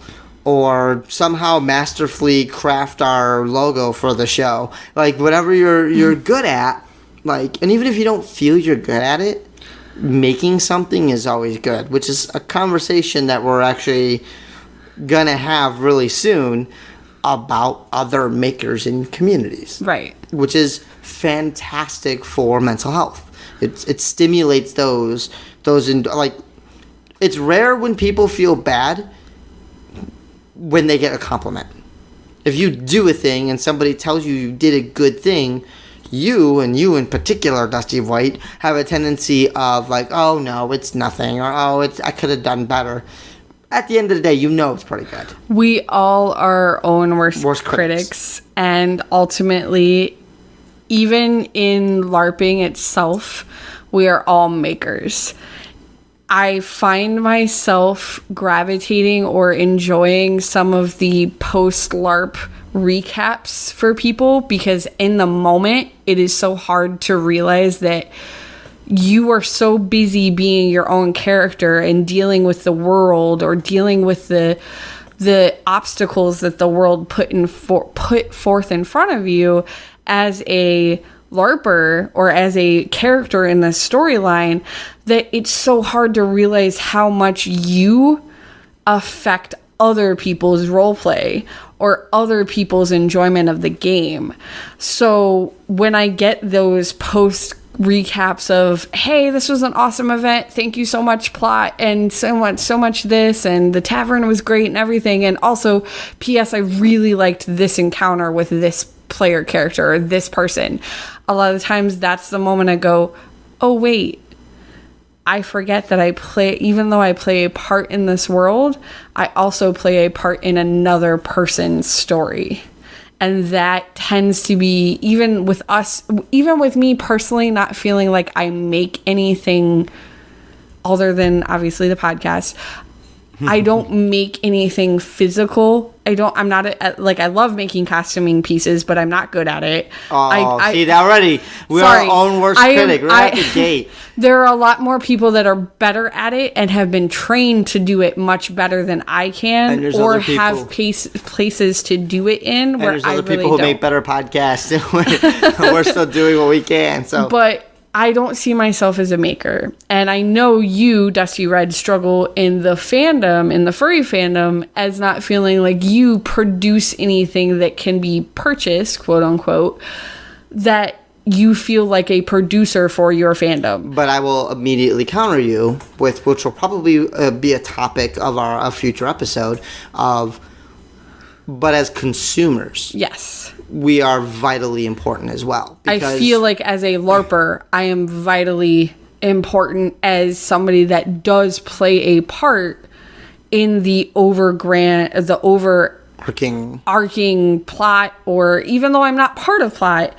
or somehow masterfully craft our logo for the show, like whatever you're good at, like, and even if you don't feel you're good at it, making something is always good, which is a conversation that we're actually gonna have really soon about other makers in communities, right? Which is fantastic for mental health. It stimulates those like, it's rare when people feel bad when they get a compliment. If you do a thing and somebody tells you did a good thing, you in particular, Dusty White, have a tendency of like, oh no, it's nothing, or oh, I could have done better. At the end of the day, you know it's pretty good. We all are our own worst critics. And ultimately, even in LARPing itself, we are all makers. I find myself gravitating or enjoying some of the post-LARP recaps for people, because in the moment, it is so hard to realize that you are so busy being your own character and dealing with the world, or dealing with the obstacles that the world put forth in front of you as a LARPer or as a character in the storyline, that it's so hard to realize how much you affect other people's roleplay or other people's enjoyment of the game. So when I get those post recaps of, hey, this was an awesome event, thank you so much plot, and so much this, and the tavern was great and everything, and also PS, I really liked this encounter with this player character or this person, a lot of the times that's the moment I go, oh wait, I forget that even though I play a part in this world, I also play a part in another person's story. And that tends to be, even with me personally, not feeling like I make anything other than obviously the podcast. I don't make anything physical. I love making costuming pieces, but I'm not good at it. See, already we're our own worst critic. We're at the gate. There are a lot more people that are better at it and have been trained to do it much better than I can, or have places to do it in. And there's other people who make better podcasts, and we're still doing what we can. So, but I don't see myself as a maker. And I know you, Dusty Red, struggle in the fandom, in the furry fandom, as not feeling like you produce anything that can be purchased, quote unquote, that you feel like a producer for your fandom. But I will immediately counter you with, which will probably be a topic of a future episode, but as consumers. Yes. We are vitally important as well. I feel like as a LARPer, I am vitally important as somebody that does play a part in the overarching plot, or even though I'm not part of plot,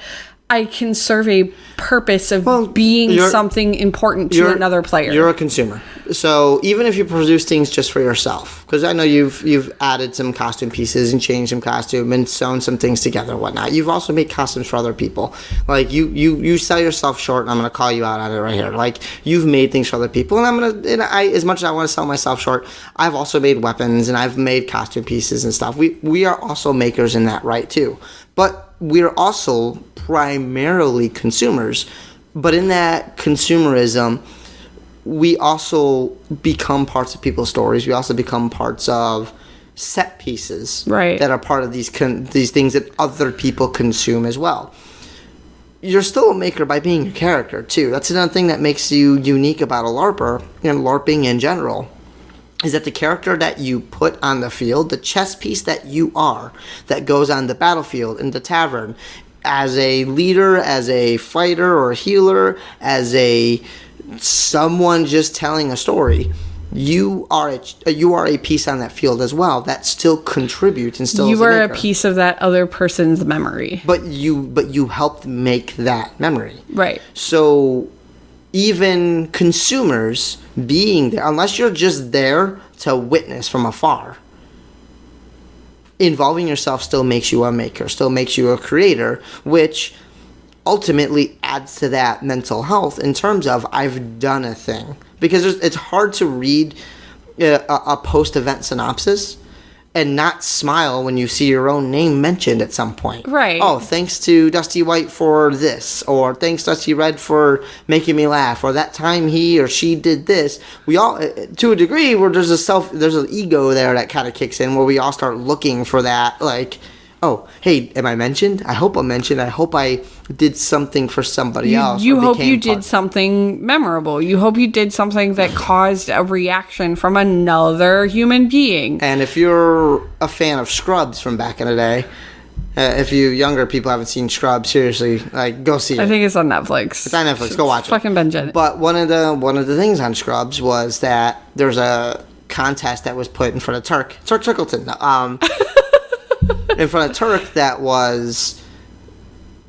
I can serve a purpose of being something important to another player. You're a consumer. So even if you produce things just for yourself, because I know you've added some costume pieces and changed some costume and sewn some things together and whatnot. You've also made costumes for other people. Like you sell yourself short, and I'm going to call you out on it right here. Like, you've made things for other people, and as much as I want to sell myself short, I've also made weapons and I've made costume pieces and stuff. We are also makers in that right too. But we're also primarily consumers. But in that consumerism, we also become parts of people's stories. We also become parts of set pieces, right, that are part of these things that other people consume as well. You're still a maker by being a character too. That's another thing that makes you unique about a LARPer and LARPing in general, is that the character that you put on the field, the chess piece that you are, that goes on the battlefield, in the tavern, as a leader, as a fighter or a healer, as someone just telling a story, you are a piece on that field as well that still contributes and still you are a piece of that other person's memory. But you helped make that memory. Right. So even consumers being there, unless you're just there to witness from afar, involving yourself still makes you a maker, still makes you a creator, which ultimately adds to that mental health in terms of, I've done a thing. Because it's hard to read a post-event synopsis and not smile when you see your own name mentioned at some point. Right. Oh, thanks to Dusty White for this, or thanks Dusty Red for making me laugh, or that time he or she did this. We all, to a degree, where there's an ego there that kind of kicks in, where we all start looking for that, like, oh, hey, am I mentioned? I hope I'm mentioned. I hope I did something for somebody else. You hope you did something memorable. You hope you did something that caused a reaction from another human being. And if you're a fan of Scrubs from back in the day, if you younger people haven't seen Scrubs, seriously, like, go see it. I think it's on Netflix. It's on Netflix. Go watch it. Fucking binge it. But one of the things on Scrubs was that there's a contest that was put in front of Turk Turkleton. In front of Turk, that was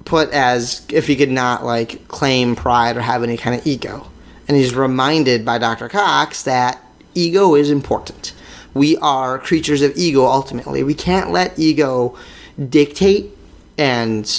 put as if he could not, like, claim pride or have any kind of ego. and he's reminded by Dr. Cox that ego is important. We are creatures of ego ultimately. We can't let ego dictate and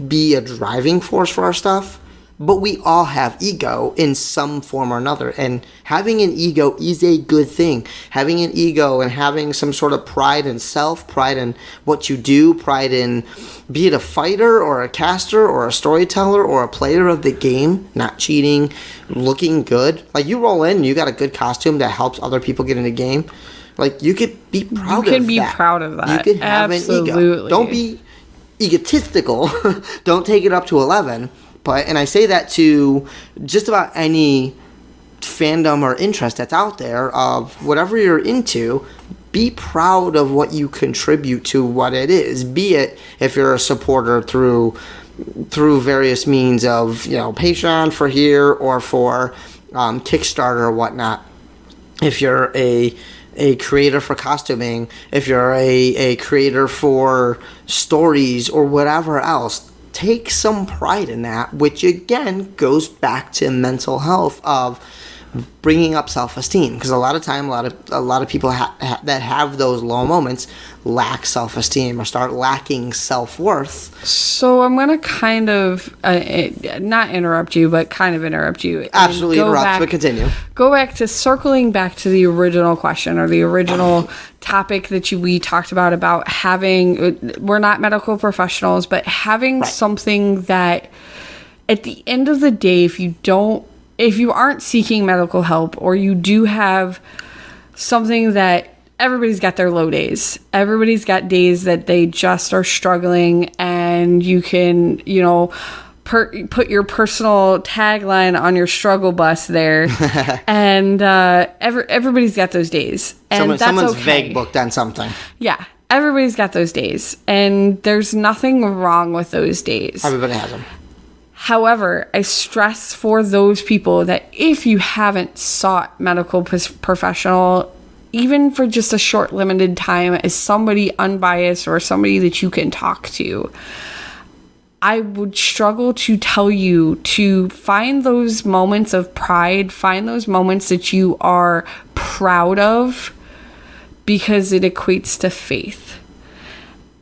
be a driving force for our stuff. But we all have ego in some form or another. And having an ego is a good thing. Having an ego and having some sort of pride in self, pride in what you do, pride in, be it a fighter or a caster or a storyteller or a player of the game, not cheating, looking good. Like, you roll in, you got a good costume that helps other people get in the game. Like, you could be proud of that. You can be proud of that. You could have an ego. Don't be egotistical. Don't take it up to 11. But, and I say that to just about any fandom or interest that's out there of whatever you're into, be proud of what you contribute to what it is. Be it if you're a supporter through various means of, Patreon for here or for Kickstarter or whatnot. If you're a creator for costuming, if you're a creator for stories or whatever else, take some pride in that, which again goes back to mental health of bringing up self-esteem, because a lot of time a lot of people that have those low moments lack self-esteem or start lacking self-worth. So I'm going to kind of not interrupt you, but kind of interrupt you. Absolutely interrupt, but continue. Go back to circling back to the original question or the original topic that we talked about having, we're not medical professionals, but having something that at the end of the day, if you aren't seeking medical help, or you do have something that everybody's got their low days. Everybody's got days that they just are struggling, and you can, put your personal tagline on your struggle bus there. And everybody's got those days. And someone's okay. vague booked on something. Yeah. Everybody's got those days. And there's nothing wrong with those days. Everybody has them. However, I stress for those people that if you haven't sought medical professional, even for just a short limited time, as somebody unbiased or somebody that you can talk to, I would struggle to tell you to find those moments of pride, find those moments that you are proud of, because it equates to faith.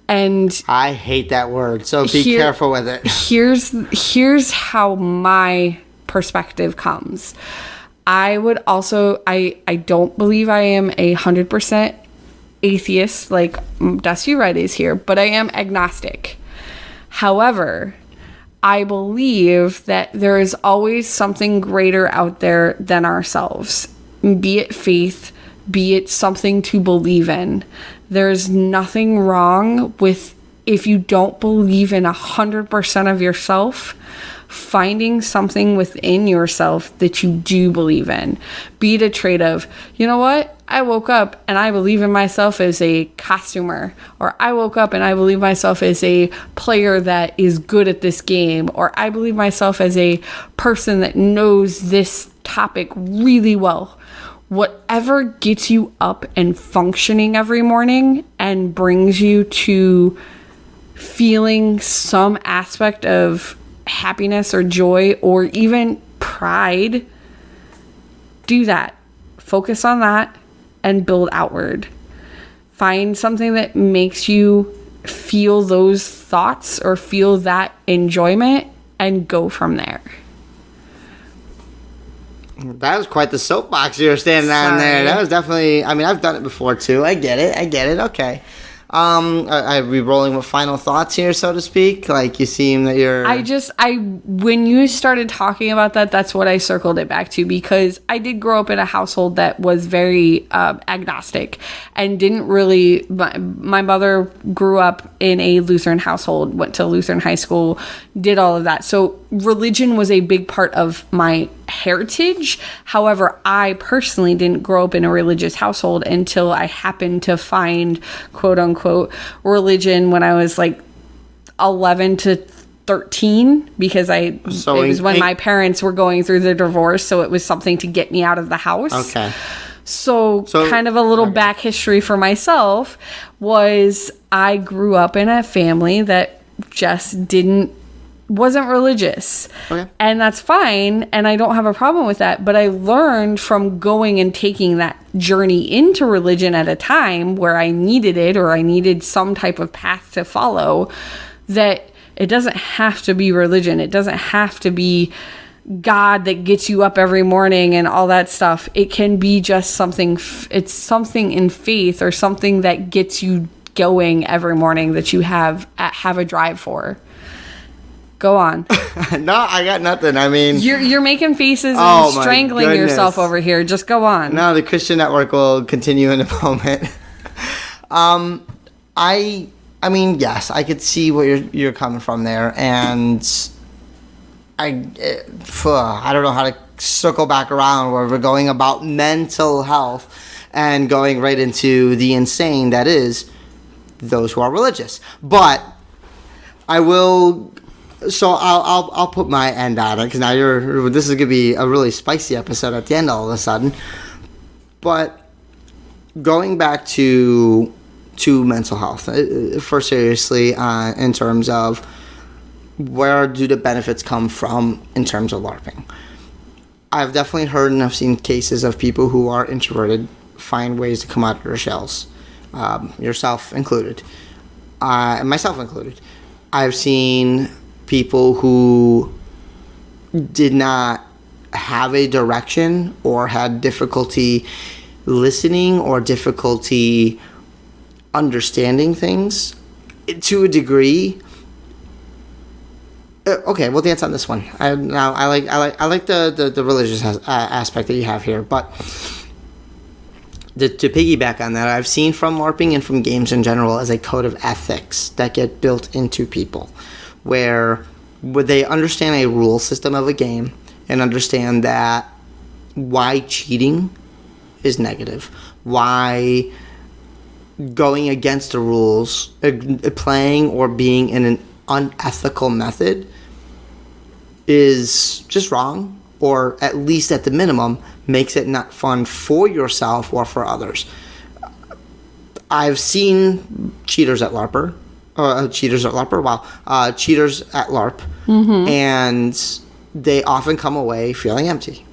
And I hate that word, so be careful with it. Here's how my perspective comes. I would also, I don't believe I am 100% atheist like Dusty Red is here, but I am agnostic. However, I believe that there is always something greater out there than ourselves, be it faith, be it something to believe in. There's nothing wrong with, if you don't believe in 100% of yourself, finding something within yourself that you do believe in. Be it a trait of, you know what? I woke up and I believe in myself as a costumer, or I woke up and I believe myself as a player that is good at this game, or I believe myself as a person that knows this topic really well. Whatever gets you up and functioning every morning and brings you to feeling some aspect of happiness or joy or even pride, do that. Focus on that and build outward. Find something that makes you feel those thoughts or feel that enjoyment and go from there. That was quite the soapbox you were standing on there. That was definitely, I've done it before too. I get it. Okay. Are we rolling with final thoughts here, so to speak? Like, you seem that you're... when you started talking about that, that's what I circled it back to, because I did grow up in a household that was very agnostic and didn't really... My mother grew up in a Lutheran household, went to Lutheran high school, did all of that. So religion was a big part of my heritage. However, I personally didn't grow up in a religious household until I happened to find, quote unquote, religion when I was like 11 to 13, because it was when my parents were going through the divorce, so it was something to get me out of the house. Okay. So kind of a little back history for myself was I grew up in a family that just didn't wasn't religious. Okay. And that's fine, and I don't have a problem with that, but I learned from going and taking that journey into religion at a time where I needed it, or I needed some type of path to follow, that it doesn't have to be religion. It doesn't have to be God that gets you up every morning and all that stuff. It can be just something, it's something in faith, or something that gets you going every morning that you have a drive for. Go on. No, I got nothing. I mean, you're making faces and Oh, my strangling goodness. yourself over here. Just go on. no, the Christian Network will continue in a moment. I mean, yes, I could see where you're coming from there, and I don't know how to circle back around where we're going about mental health and going right into the insane that is those who are religious. But I will. So I'll put my end on it, because now this is gonna be a really spicy episode at the end all of a sudden. But going back to mental health for seriously, in terms of where do the benefits come from in terms of LARPing. I've definitely heard and I've seen cases of people who are introverted find ways to come out of their shells, yourself included, myself included. I've seen people who did not have a direction, or had difficulty listening, or difficulty understanding things to a degree. Okay, well, the answer on this one. I like the religious aspect that you have here, but to piggyback on that, I've seen from LARPing and from games in general as a code of ethics that get built into people, where they understand a rule system of a game and understand that why cheating is negative, why going against the rules, playing or being in an unethical method is just wrong, or at least at the minimum makes it not fun for yourself or for others. I've seen cheaters at LARP, cheaters at LARP, and they often come away feeling empty.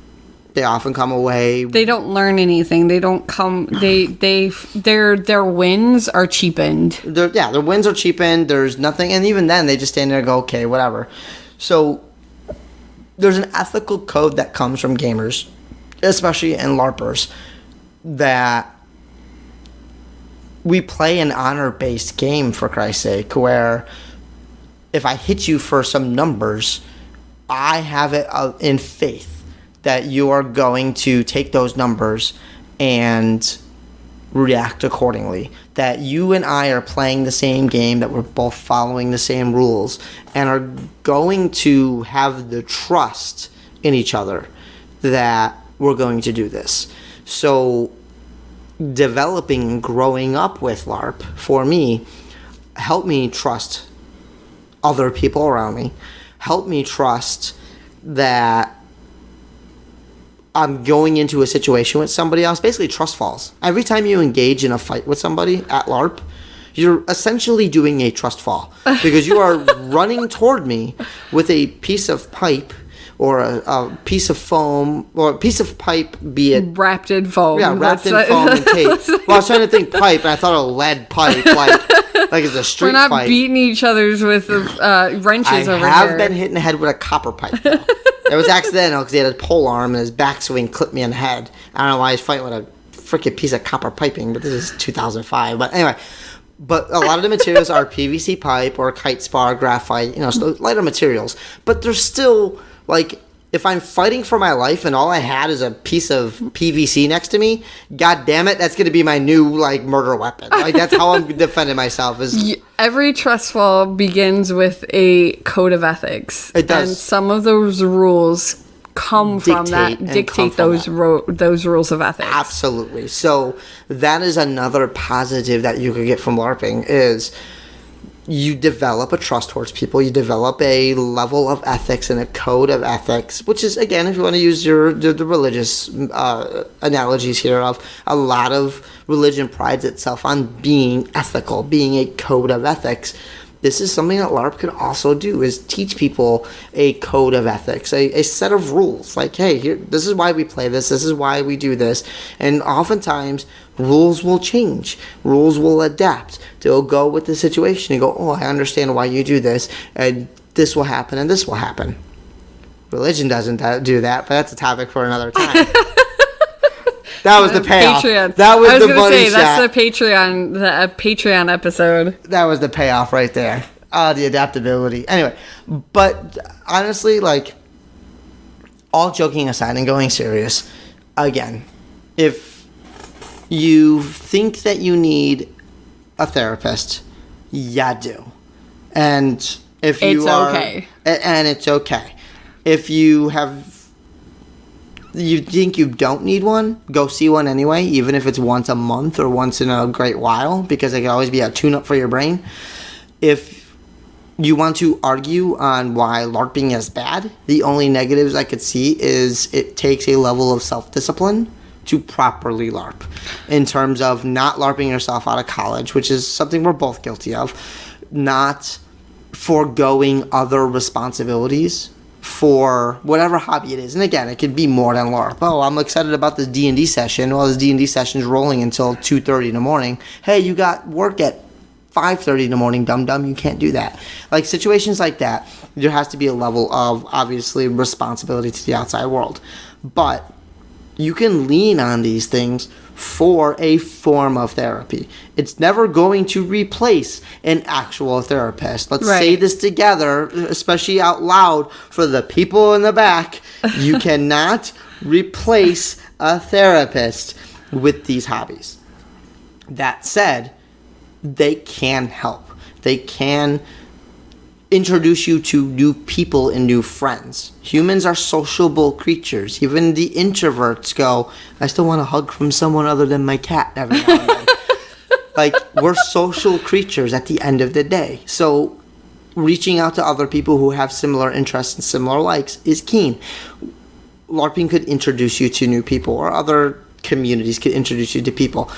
They often come away. They don't learn anything. They don't come. Their wins are cheapened. Their wins are cheapened. There's nothing, and even then, they just stand there and go, okay, whatever. So there's an ethical code that comes from gamers, especially in LARPers, that we play an honor-based game, for Christ's sake, where if I hit you for some numbers, I have it in faith that you are going to take those numbers and react accordingly. That you and I are playing the same game, that we're both following the same rules, and are going to have the trust in each other that we're going to do this. So developing and growing up with LARP, for me, helped me trust other people around me, helped me trust that I'm going into a situation with somebody else. Basically, trust falls. Every time you engage in a fight with somebody at LARP, you're essentially doing a trust fall, because you are running toward me with a piece of pipe, or a piece of foam, or a piece of pipe, be it wrapped in foam. Yeah, wrapped in foam and tape. Well, I was trying to think pipe, and I thought a lead pipe, like it's a street fight. We're not beating each other's with wrenches over here. I have been hit in the head with a copper pipe, though. It was accidental, because he had a pole arm, and his backswing clipped me in the head. I don't know why he's fighting with a freaking piece of copper piping, but this is 2005. But anyway, but a lot of the materials are PVC pipe or kite spar, graphite, so lighter materials. But they're still, like, if I'm fighting for my life and all I had is a piece of PVC next to me, god damn it, that's going to be my new, murder weapon. That's how I'm defending myself. Every trust fall begins with a code of ethics. It does. And some of those rules come from that, dictate those rules of ethics. Absolutely. So that is another positive that you could get from LARPing, is you develop a trust towards people. You develop a level of ethics and a code of ethics, which is, again, if you want to use the religious analogies here, of a lot of religion prides itself on being ethical, being a code of ethics. this is something that LARP could also do, is teach people a code of ethics, a set of rules. Like, hey, here, this is why we play this is why we do this. And oftentimes, rules will change. Rules will adapt. They'll go with the situation and go, oh, I understand why you do this, and this will happen, and this will happen. Religion doesn't do that, but that's a topic for another time. That was the payoff. Patreon. That was the money shot. That's the Patreon episode. That was the payoff right there. The adaptability. Anyway, but honestly, like, all joking aside and going serious, again, if you think that you need a therapist, you do. And if you it's are... okay. And it's okay. If you think you don't need one, go see one anyway, even if it's once a month or once in a great while, because it can always be a tune-up for your brain. If you want to argue on why LARPing is bad, the only negatives I could see is it takes a level of self-discipline to properly LARP, in terms of not LARPing yourself out of college, which is something we're both guilty of, not foregoing other responsibilities for whatever hobby it is. And again, it could be more than LARP. Oh, I'm excited about this D&D session. Well, this D&D session's rolling until 2:30 in the morning. Hey, you got work at 5:30 in the morning, dum-dum. You can't do that. Like, situations like that, there has to be a level of, obviously, responsibility to the outside world. But you can lean on these things for a form of therapy. It's never going to replace an actual therapist. Let's say this together, especially out loud for the people in the back. You cannot replace a therapist with these hobbies. That said, they can help. They can introduce you to new people and new friends. Humans are sociable creatures. Even the introverts go, I still want a hug from someone other than my cat every now and then. Like, we're social creatures at the end of the day. So reaching out to other people who have similar interests and similar likes is keen. LARPing could introduce you to new people, or other communities could introduce you to people.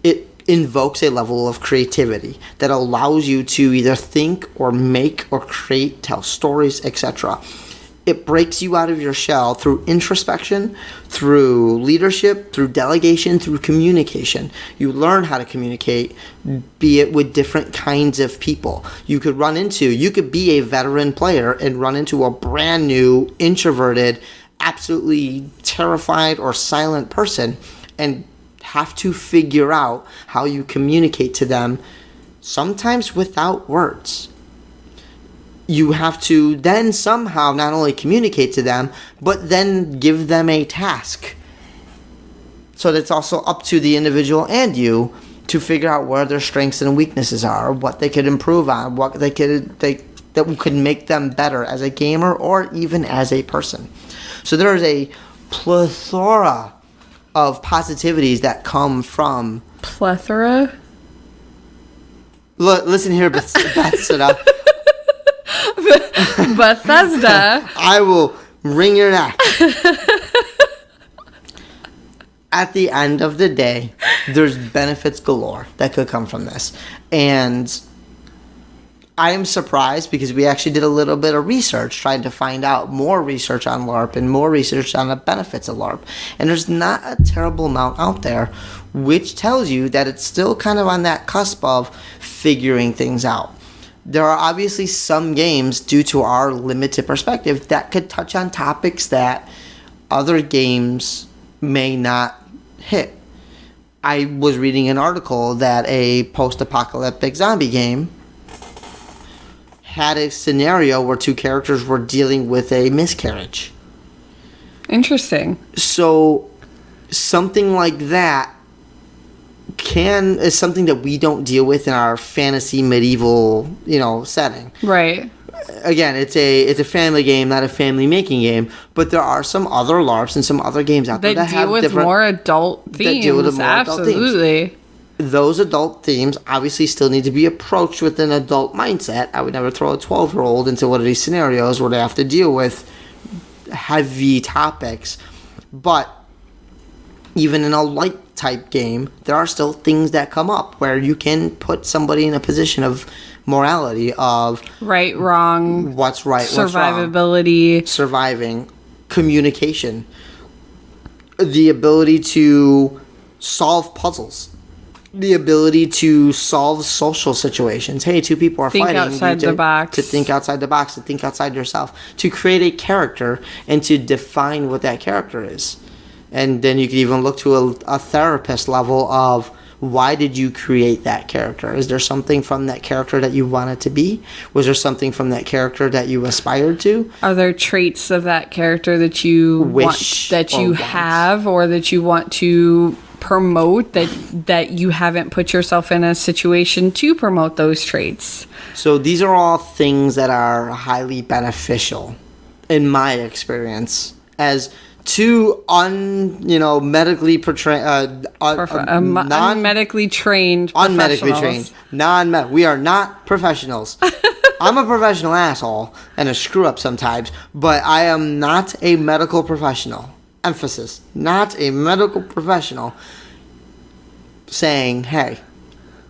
It invokes a level of creativity that allows you to either think or make or create, tell stories, etc. It breaks you out of your shell through introspection, through leadership, through delegation, through communication. You learn how to communicate, be it with different kinds of people. You could be a veteran player and run into a brand new, introverted, absolutely terrified or silent person, and have to figure out how you communicate to them, sometimes without words. You have to then somehow not only communicate to them, but then give them a task. So that's also up to the individual and you to figure out where their strengths and weaknesses are, what they could improve on, what that could make them better as a gamer or even as a person. So there is a plethora of positivities that come from... Plethora? Listen here, Bethesda. Bethesda. I will wring your neck. At the end of the day, there's benefits galore that could come from this. And I am surprised because we actually did a little bit of research trying to find out more research on LARP and more research on the benefits of LARP. And there's not a terrible amount out there, which tells you that it's still kind of on that cusp of figuring things out. There are obviously some games, due to our limited perspective, that could touch on topics that other games may not hit. I was reading an article that a post-apocalyptic zombie game had a scenario where two characters were dealing with a miscarriage. Interesting. So something like that is something that we don't deal with in our fantasy medieval, setting. Right. Again, it's a family game, not a family making game. But there are some other LARPs and some other games out there that deal with more adult themes. Absolutely. Those adult themes obviously still need to be approached with an adult mindset. I would never throw a 12-year-old into one of these scenarios where they have to deal with heavy topics. But even in a light type game, there are still things that come up where you can put somebody in a position of morality of right, wrong, what's right, what's wrong, survivability, surviving, communication, the ability to solve puzzles, the ability to solve social situations. Hey, two people are think fighting. outside the box. To think outside the box, to think outside yourself, to create a character and to define what that character is. And then you could even look to a therapist level of, why did you create that character? Is there something from that character that you wanted to be? Was there something from that character that you aspired to? Are there traits of that character that you Wish want, that or you want. have, or that you want to promote, that you haven't put yourself in a situation to promote those traits? So these are all things that are highly beneficial, in my experience, as two medically unmedically trained unmedically professionals. trained, we are not professionals. I'm a professional asshole and a screw up sometimes, but I am not a medical professional. Emphasis, not a medical professional, saying, hey,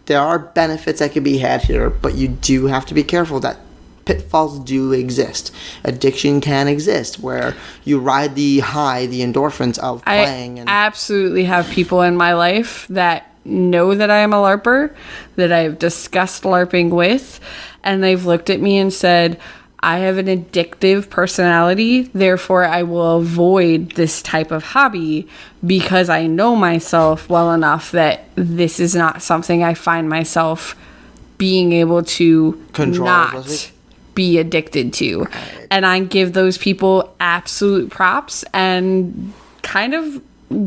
there are benefits that can be had here, but you do have to be careful that pitfalls do exist. Addiction can exist where you ride the high, the endorphins of playing. I absolutely have people in my life that know that I am a LARPer, that I've discussed LARPing with, and they've looked at me and said, I have an addictive personality, therefore I will avoid this type of hobby because I know myself well enough that this is not something I find myself being able to Control, not be addicted to. And I give those people absolute props and kind of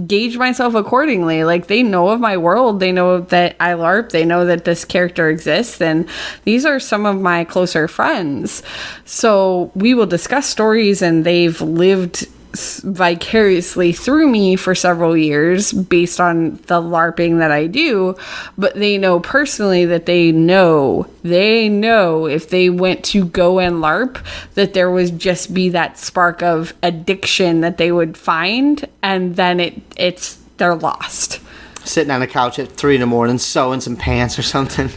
gauge myself accordingly. Like, they know of my world, they know that I LARP, they know that this character exists, and these are some of my closer friends. So we will discuss stories, and they've lived vicariously through me for several years based on the LARPing that I do, but they know personally that they know if they went to go and LARP that there would just be that spark of addiction that they would find, and then they're lost. Sitting on a couch at 3 a.m. sewing some pants or something.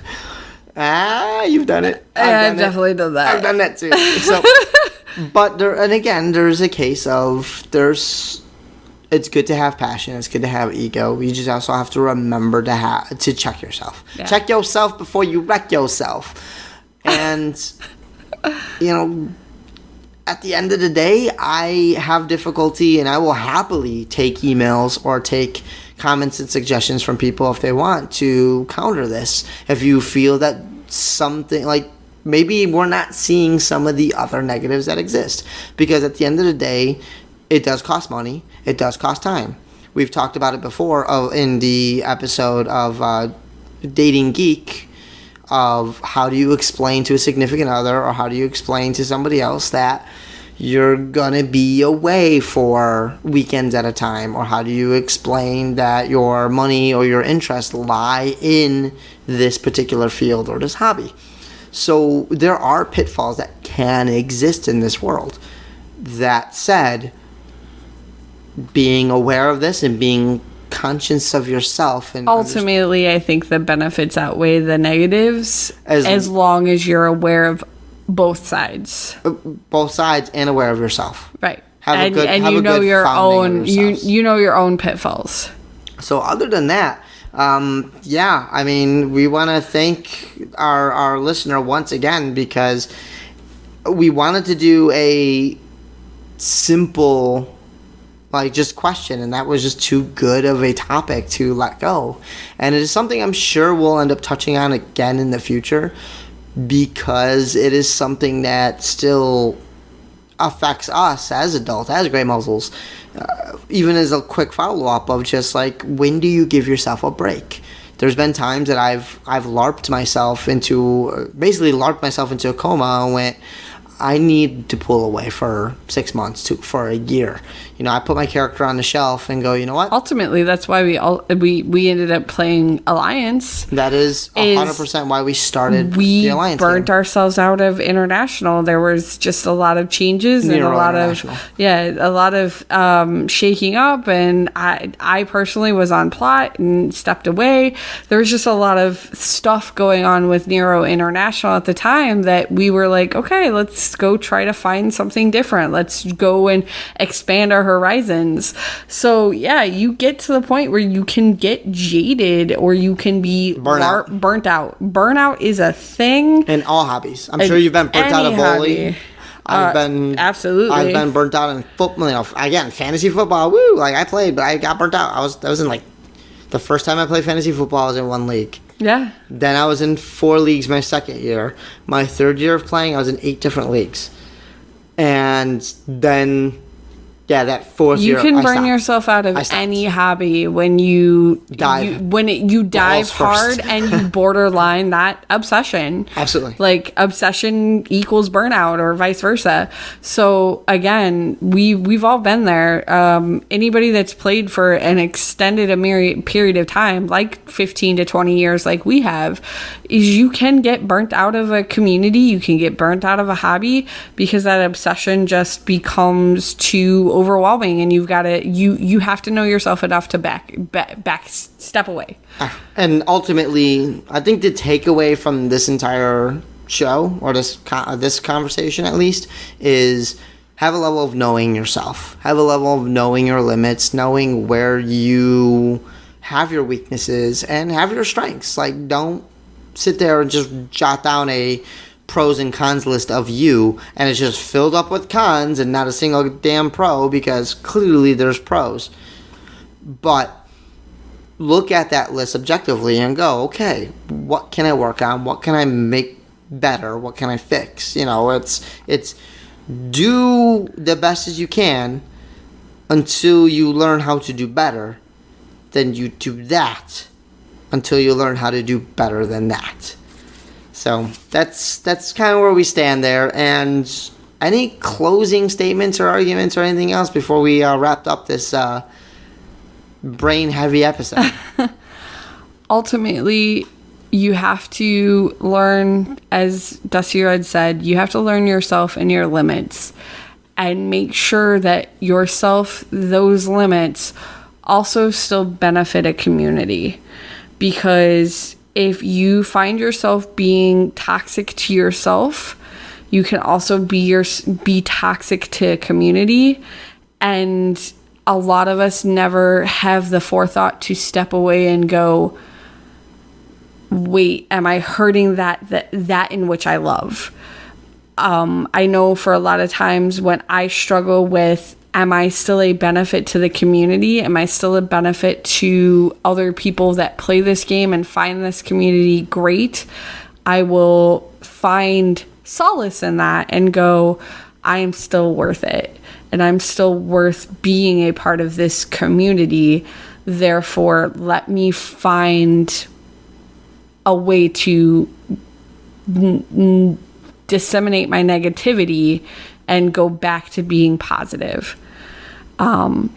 You've done it. I've definitely done that. I've done that too. So but there's a case of it's good to have passion, it's good to have ego. You just also have to remember to check yourself. Yeah. Check yourself before you wreck yourself. And at the end of the day, I have difficulty, and I will happily take emails or take comments and suggestions from people if they want to counter this. If you feel that something, like, maybe we're not seeing some of the other negatives that exist. Because at the end of the day, it does cost money. It does cost time. We've talked about it before in the episode of Dating Geek, of how do you explain to a significant other, or how do you explain to somebody else that you're going to be away for weekends at a time, or how do you explain that your money or your interests lie in this particular field or this hobby. So there are pitfalls that can exist in this world. That said, being aware of this and being conscious of yourself, and ultimately I think the benefits outweigh the negatives as long as you're aware of both sides and aware of yourself, right? You know your own pitfalls. So other than that, we want to thank our listener once again, because we wanted to do a simple, just question, and that was just too good of a topic to let go. And it is something I'm sure we'll end up touching on again in the future, because it is something that still affects us as adults, as Grey Muzzles. Even as a quick follow-up of just when do you give yourself a break? There's been times that I've LARPed myself into a coma and went, I need to pull away for 6 months for a year. You know, I put my character on the shelf and go, you know what? Ultimately, that's why we ended up playing Alliance. That is 100% why we started the Alliance. We burnt ourselves out of International. There was just a lot of changes and a lot of shaking up. And I personally was on plot and stepped away. There was just a lot of stuff going on with Nero International at the time that we were like, okay, let's go try to find something different. Let's go and expand our horizons. So yeah, you get to the point where you can get jaded or you can be burnt out. Burnout is a thing in all hobbies. I'm sure you've been burnt out of bowling. Absolutely. I've been burnt out in football. You know, again, fantasy football. Woo! Like I played, but I got burnt out. I was in like the first time I played fantasy football. I was in 1 league. Yeah. Then I was in 4 leagues my second year. My third year of playing, I was in 8 different leagues. And then, yeah, that fourth year, you can burn yourself out of any hobby when you dive. You dive hard and you borderline that obsession. Absolutely. Like obsession equals burnout or vice versa. So again, we've all been there. Anybody that's played for an extended period of time, like 15 to 20 years, like we have, is you can get burnt out of a community. You can get burnt out of a hobby because that obsession just becomes too overwhelming, and you've got to you have to know yourself enough to back step away. And ultimately, I think the takeaway from this entire show, or this conversation at least, is have a level of knowing yourself, have a level of knowing your limits, knowing where you have your weaknesses and have your strengths. Like, don't sit there and just jot down a pros and cons list of you, and it's just filled up with cons and not a single damn pro, because clearly there's pros. But look at that list objectively and go, okay, what can I work on? What can I make better? What can I fix? You know, it's do the best as you can until you learn how to do better. Then you do that until you learn how to do better than that. So that's kind of where we stand there. And any closing statements or arguments or anything else before we wrapped up this brain-heavy episode? Ultimately, you have to learn, as Dusty Red said, you have to learn yourself and your limits, and make sure that yourself, those limits, also still benefit a community. Because if you find yourself being toxic to yourself, you can also be toxic to a community. And a lot of us never have the forethought to step away and go, wait, am I hurting that in which I love? I know for a lot of times when I struggle with, am I still a benefit to the community? Am I still a benefit to other people that play this game and find this community great? I will find solace in that and go, I am still worth it. And I'm still worth being a part of this community. Therefore, let me find a way to disseminate my negativity and go back to being positive.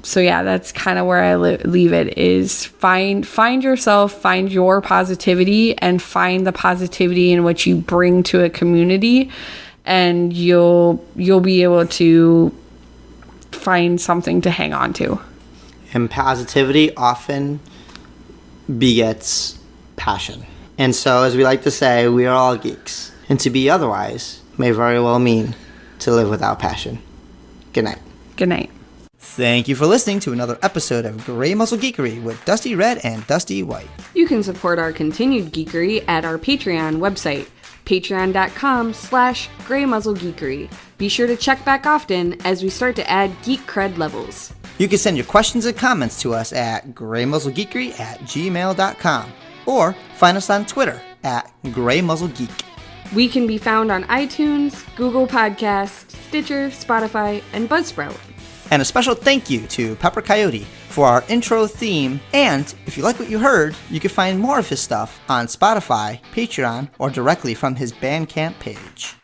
So yeah, that's kind of where I leave it, is find yourself, find your positivity, and find the positivity in which you bring to a community, and you'll be able to find something to hang on to. And positivity often begets passion. And so, as we like to say, we are all geeks. And to be otherwise may very well mean to live without passion. Good night. Good night. Thank you for listening to another episode of Grey Muzzle Geekery with Dusty Red and Dusty White. You can support our continued geekery at our Patreon website, patreon.com/Grey Muzzle Geekery. Be sure to check back often as we start to add geek cred levels. You can send your questions and comments to us at greymuzzlegeekery@gmail.com, or find us on Twitter at Grey Muzzle Geek. We can be found on iTunes, Google Podcasts, Stitcher, Spotify, and Buzzsprout. And a special thank you to Pepper Coyote for our intro theme. And if you like what you heard, you can find more of his stuff on Spotify, Patreon, or directly from his Bandcamp page.